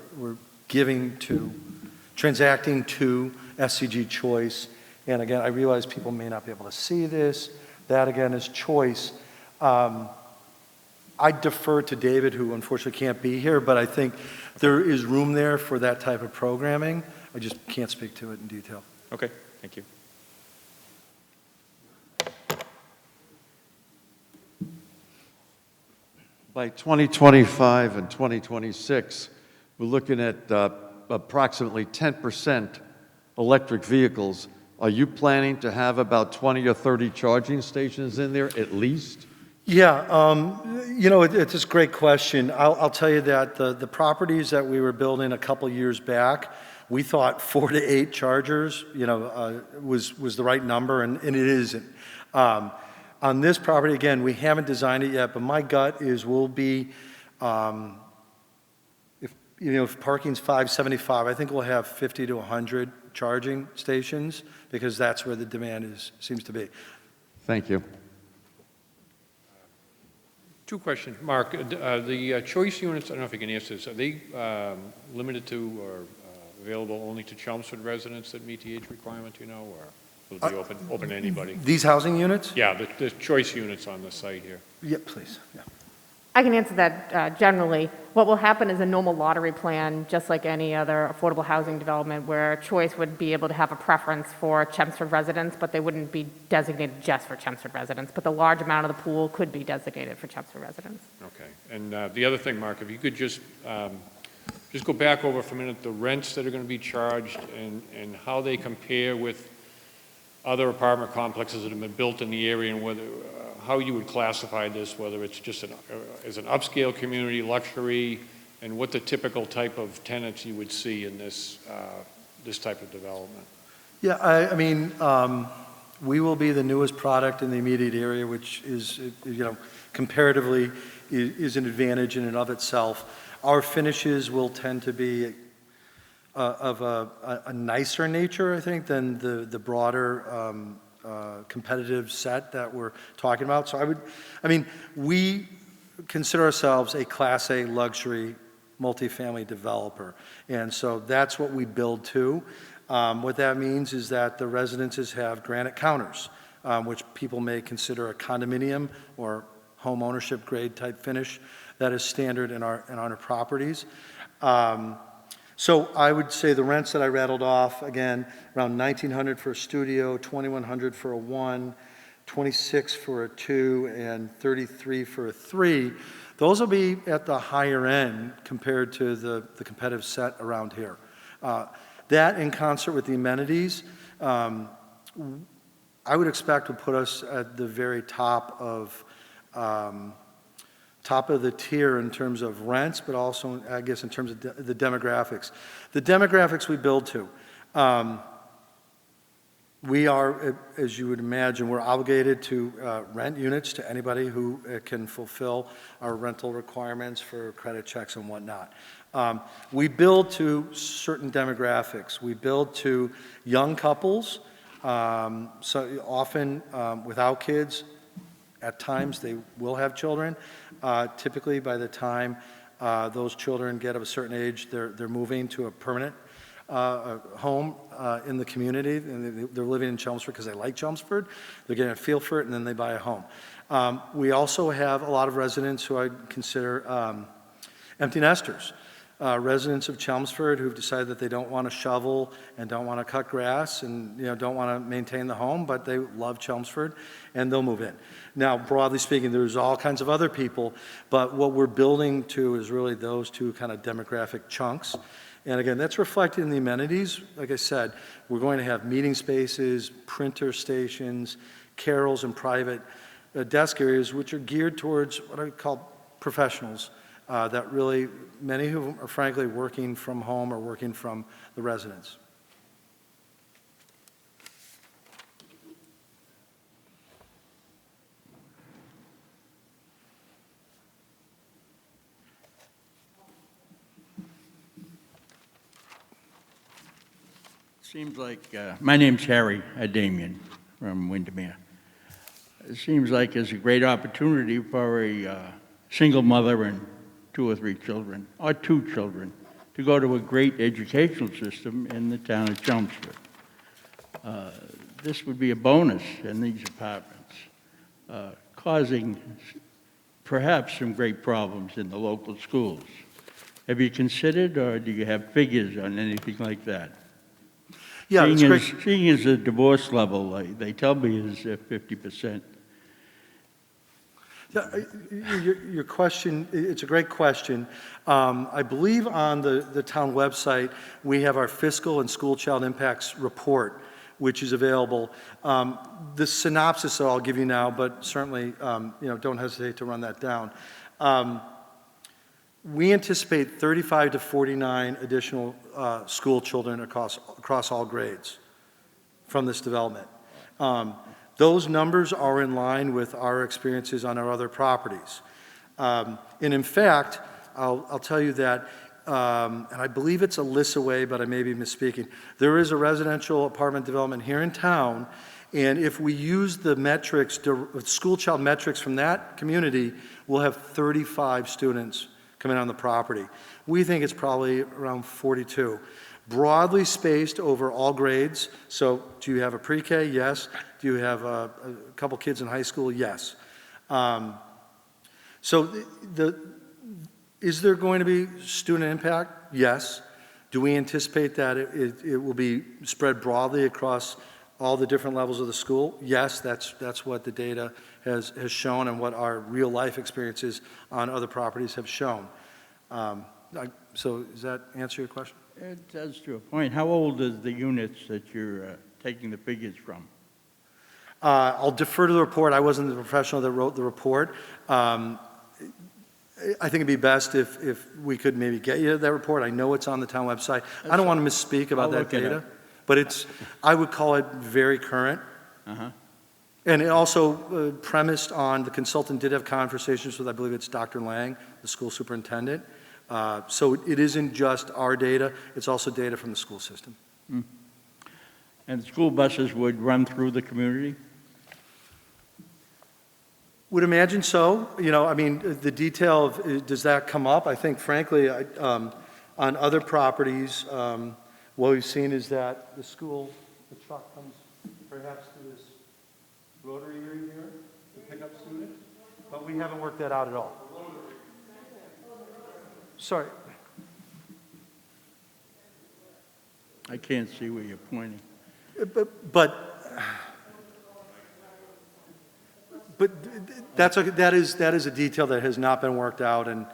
transacting to SCG Choice. And again, I realize people may not be able to see this. That, again, is Choice. I defer to David, who unfortunately can't be here, but I think there is room there for that type of programming. I just can't speak to it in detail. Okay, thank you. By 2025 and 2026, we're looking at approximately 10% electric vehicles. Are you planning to have about 20 or 30 charging stations in there at least? Yeah, it's a great question. I'll tell you that the properties that we were building a couple years back, we thought 4 to 8 chargers, was the right number, and it isn't. On this property, again, we haven't designed it yet, but my gut is we'll be, if parking's $5.75, I think we'll have 50 to 100 charging stations because that's where the demand seems to be. Thank you. Two questions. Mark, the choice units, I don't know if you can answer this, are they limited to or available only to Chelmsford residents that meet the age requirement, or will it be open to anybody? These housing units? Yeah, the choice units on the site here. Yeah, please. Yeah. I can answer that generally. What will happen is a normal lottery plan, just like any other affordable housing development, where Choice would be able to have a preference for Chelmsford residents, but they wouldn't be designated just for Chelmsford residents. But the large amount of the pool could be designated for Chelmsford residents. Okay. And the other thing, Mark, if you could just go back over for a minute the rents that are going to be charged and how they compare with other apartment complexes that have been built in the area, and whether how you would classify this, whether it's just as an upscale community, luxury, and what the typical type of tenants you would see in this type of development. Yeah, I mean, we will be the newest product in the immediate area, which is, comparatively is an advantage in and of itself. Our finishes will tend to be of a nicer nature, I think, than the broader competitive set that we're talking about. So we consider ourselves a Class A luxury multifamily developer. And so that's what we build to. What that means is that the residences have granite counters, which people may consider a condominium or home ownership grade type finish. That is standard in our properties. So I would say the rents that I rattled off, again, around $1,900 for a studio, $2,100 for a 1, $26 for a 2, and $33 for a 3. Those will be at the higher end compared to the competitive set around here. That in concert with the amenities, I would expect would put us at the very top of the tier in terms of rents, but also, I guess, in terms of the demographics. The demographics we build to, we are, as you would imagine, we're obligated to rent units to anybody who can fulfill our rental requirements for credit checks and whatnot. We build to certain demographics. We build to young couples, so often without kids. At times, they will have children. Typically, by the time those children get of a certain age, they're moving to a permanent home in the community, and they're living in Chelmsford because they like Chelmsford. They're getting a feel for it, and then they buy a home. We also have a lot of residents who I consider empty nesters. Residents of Chelmsford who've decided that they don't want to shovel and don't want to cut grass and don't want to maintain the home, but they love Chelmsford, and they'll move in. Now, broadly speaking, there's all kinds of other people, but what we're building to is really those two kind of demographic chunks. And again, that's reflected in the amenities. Like I said, we're going to have meeting spaces, printer stations, carols, and private desk areas, which are geared towards what I call professionals. That really, many who are frankly working from home or working from the residence. Seems like, my name's Harry Adamian from Windermere. It seems like there's a great opportunity for a single mother and 2 or 3 children, or 2 children, to go to a great educational system in the town of Chelmsford. This would be a bonus in these apartments, causing perhaps some great problems in the local schools. Have you considered, or do you have figures on anything like that? Yeah, that's great. Seeing as the divorce level, they tell me, is 50%. Yeah, your question, it's a great question. I believe on the town website, we have our fiscal and school child impacts report, which is available. The synopsis I'll give you now, but certainly, don't hesitate to run that down. We anticipate 35 to 49 additional school children across all grades from this development. Those numbers are in line with our experiences on our other properties. And in fact, I'll tell you that, and I believe it's Alyssa Way, but I may be misspeaking. There is a residential apartment development here in town, and if we use the metrics, school child metrics from that community, we'll have 35 students coming on the property. We think it's probably around 42. Broadly spaced over all grades. So do you have a pre-K? Yes. Do you have a couple kids in high school? Yes. So is there going to be student impact? Yes. Do we anticipate that it will be spread broadly across all the different levels of the school? Yes, that's what the data has shown and what our real life experiences on other properties have shown. So does that answer your question? It does to a point. How old is the units that you're taking the figures from? I'll defer to the report. I wasn't the professional that wrote the report. I think it'd be best if we could maybe get you that report. I know it's on the town website. I don't want to misspeak about that data, but I would call it very current. Uh-huh. And it also premised on the consultant did have conversations with, I believe it's Dr. Lang, the school superintendent. So it isn't just our data, it's also data from the school system. Mm. And school buses would run through the community? Would imagine so. The detail of, does that come up? I think, frankly, on other properties, What we've seen is that the school, the truck comes perhaps to this rotary area here to pick up students, but we haven't worked that out at all. Sorry. I can't see where you're pointing. But that is a detail that has not been worked out, and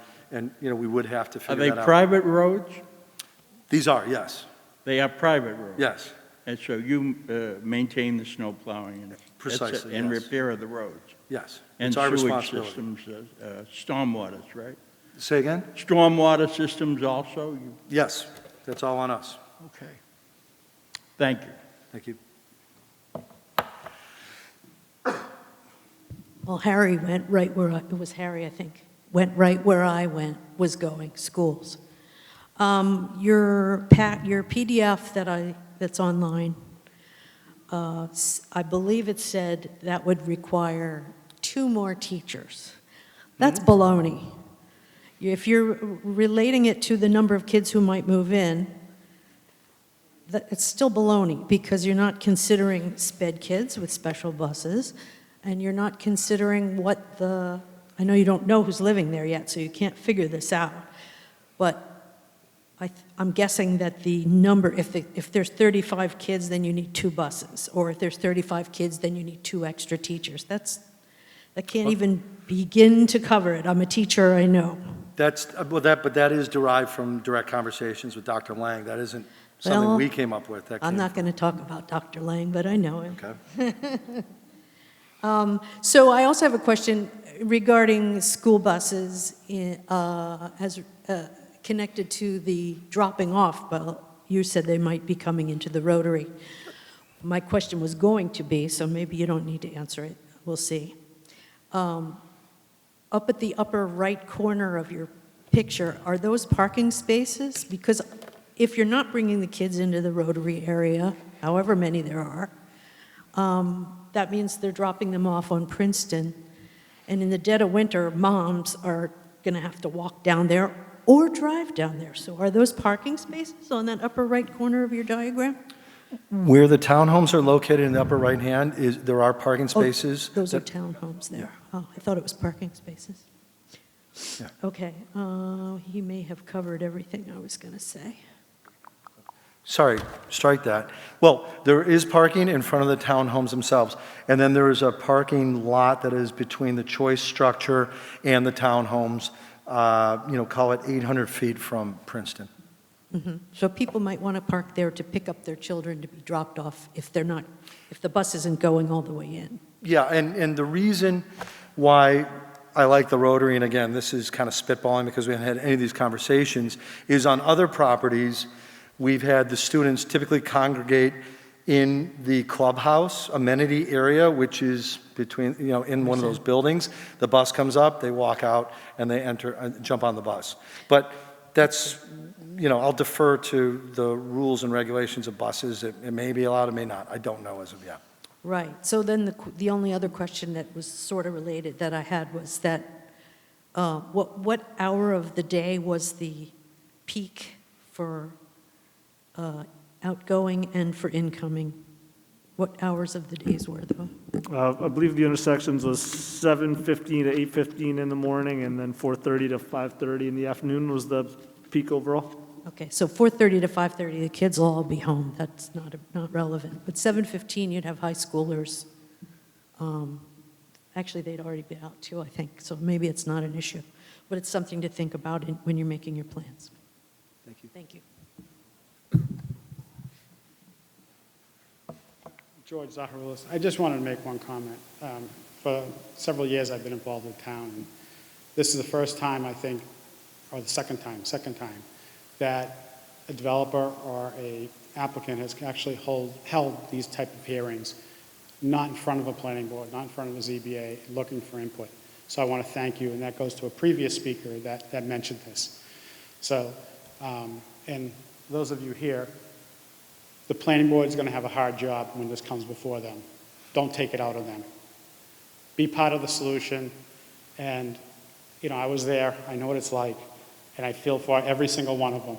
you know, we would have to Are figure they that out. private roads? These are, yes. They are private roads? Yes. And so you maintain the snow plowing and Precisely, and yes. repair of the roads? Yes. And It's our sewage responsibility. systems, stormwaters, right? Say again? Stormwater systems also? Yes, that's all on us. Okay. Thank you. Thank you. Well, Harry went right where it was Harry, I think, went right where I was going, schools. Your PDF that's online, I believe it said that would require 2 more teachers. That's baloney. If you're relating it to the number of kids who might move in, it's still baloney, because you're not considering sped kids with special buses, and you're not considering I know you don't know who's living there yet, so you can't figure this out, but I'm guessing that the number, if there's 35 kids, then you need 2 buses, or if there's 35 kids, then you need 2 extra teachers. That can't even begin to cover it. I'm a teacher, I know. But that is derived from direct conversations with Dr. Lang. That isn't something Well, we came up with. I'm not going to talk about Dr. Lang, but I know him. Okay. So I also have a question regarding school buses connected to the dropping off. Well, you said they might be coming into the Rotary. My question was going to be, so maybe you don't need to answer it. We'll see. Up at the upper right corner of your picture, are those parking spaces? Because if you're not bringing the kids into the Rotary area, however many there are, that means they're dropping them off on Princeton. And in the dead of winter, moms are going to have to walk down there or drive down there. So are those parking spaces on that upper right corner of your diagram? Where the townhomes are located in the upper right hand, there are parking spaces. Those are townhomes there. Oh, I thought it was parking spaces. Yeah. Okay, he may have covered everything I was going to say. Sorry, strike that. Well, there is parking in front of the townhomes themselves, and then there is a parking lot that is between the choice structure and the townhomes, call it 800 feet from Princeton. Mm-hmm. So people might want to park there to pick up their children to be dropped off if the bus isn't going all the way in. Yeah, and the reason why I like the Rotary, and again, this is kind of spitballing because we haven't had any of these conversations, is on other properties, we've had the students typically congregate in the clubhouse amenity area, which is between, in one of those buildings. The bus comes up, they walk out, and they jump on the bus. But that's, I'll defer to the rules and regulations of buses. It may be allowed, it may not. I don't know as of yet. Right. So then the only other question that was sort of related that I had was that what hour of the day was the peak for outgoing and for incoming? What hours of the days were those? I believe the intersections was 7:15 to 8:15 in the morning, and then 4:30 to 5:30 in the afternoon was the peak overall. Okay, so 4:30 to 5:30, the kids will all be home. That's not relevant. But 7:15, you'd have high schoolers. Actually, they'd already be out too, I think, so maybe it's not an issue. But it's something to think about when you're making your plans. Thank you. Thank you. George Zaharoulis. I just wanted to make one comment. For several years, I've been involved with town, and this is the first time, I think, or the second time, that a developer or a applicant has actually held these type of hearings, not in front of a planning board, not in front of a ZBA, looking for input. So I want to thank you, and that goes to a previous speaker that mentioned this. So, and those of you here, the planning board is going to have a hard job when this comes before them. Don't take it out of them. Be part of the solution. And, I was there. I know what it's like. And I feel for every single one of them.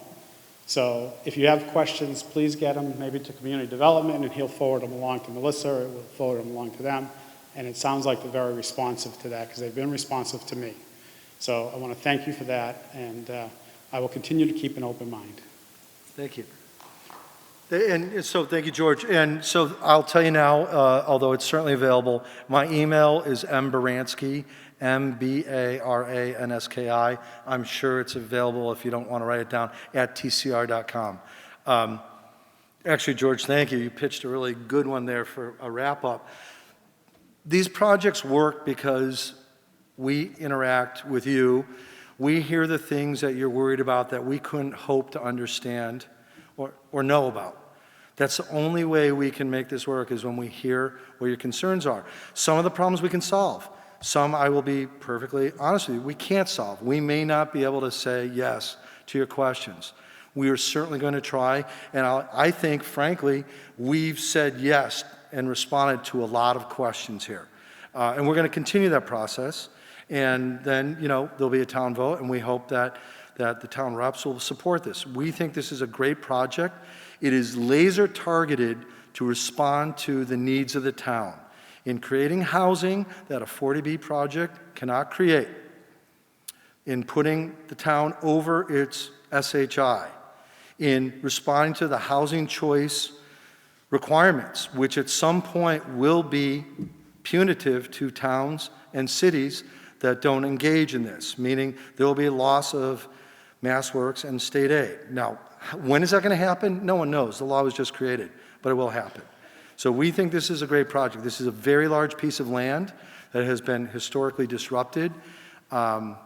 So if you have questions, please get them maybe to community development, and he'll forward them along to Melissa, or we'll forward them along to them. And it sounds like they're very responsive to that, because they've been responsive to me. So I want to thank you for that, and I will continue to keep an open mind. Thank you. And so, thank you, George. And so I'll tell you now, although it's certainly available, my email is mbaransky, MBARANSKI. I'm sure it's available if you don't want to write it down, at tcr.com. Actually, George, thank you. You pitched a really good one there for a wrap-up. These projects work because we interact with you. We hear the things that you're worried about that we couldn't hope to understand or know about. That's the only way we can make this work, is when we hear what your concerns are. Some of the problems we can solve. Some, I will be perfectly honest with you, we can't solve. We may not be able to say yes to your questions. We are certainly going to try, and I think, frankly, we've said yes and responded to a lot of questions here. And we're going to continue that process, and then, there'll be a town vote, and we hope that the town reps will support this. We think this is a great project. It is laser targeted to respond to the needs of the town in creating housing that a 40B project cannot create, in putting the town over its SHI, in responding to the housing choice requirements, which at some point will be punitive to towns and cities that don't engage in this, meaning there will be a loss of MassWorks and state aid. Now, when is that going to happen? No one knows. The law was just created, but it will happen. So we think this is a great project. This is a very large piece of land that has been historically disrupted. And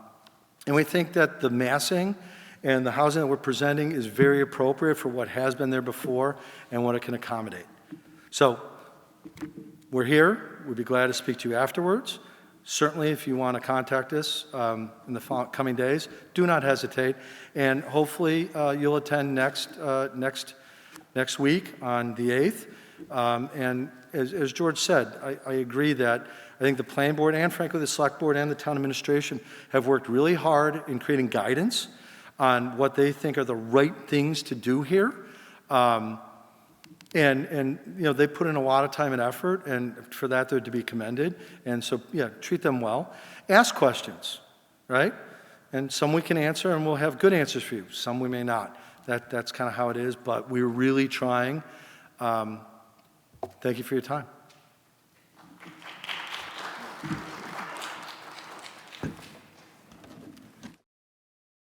we think that the massing and the housing that we're presenting is very appropriate for what has been there before and what it can accommodate. So we're here. We'd be glad to speak to you afterwards. Certainly, if you want to contact us in the coming days, do not hesitate. And hopefully, you'll attend next week on the 8th. And as George said, I agree that I think the planning board and, frankly, the select board and the town administration have worked really hard in creating guidance on what they think are the right things to do here. And they put in a lot of time and effort, and for that they're to be commended. And so, yeah, treat them well. Ask questions, right? And some we can answer, and we'll have good answers for you. Some we may not. That's kind of how it is, but we're really trying. Thank you for your time.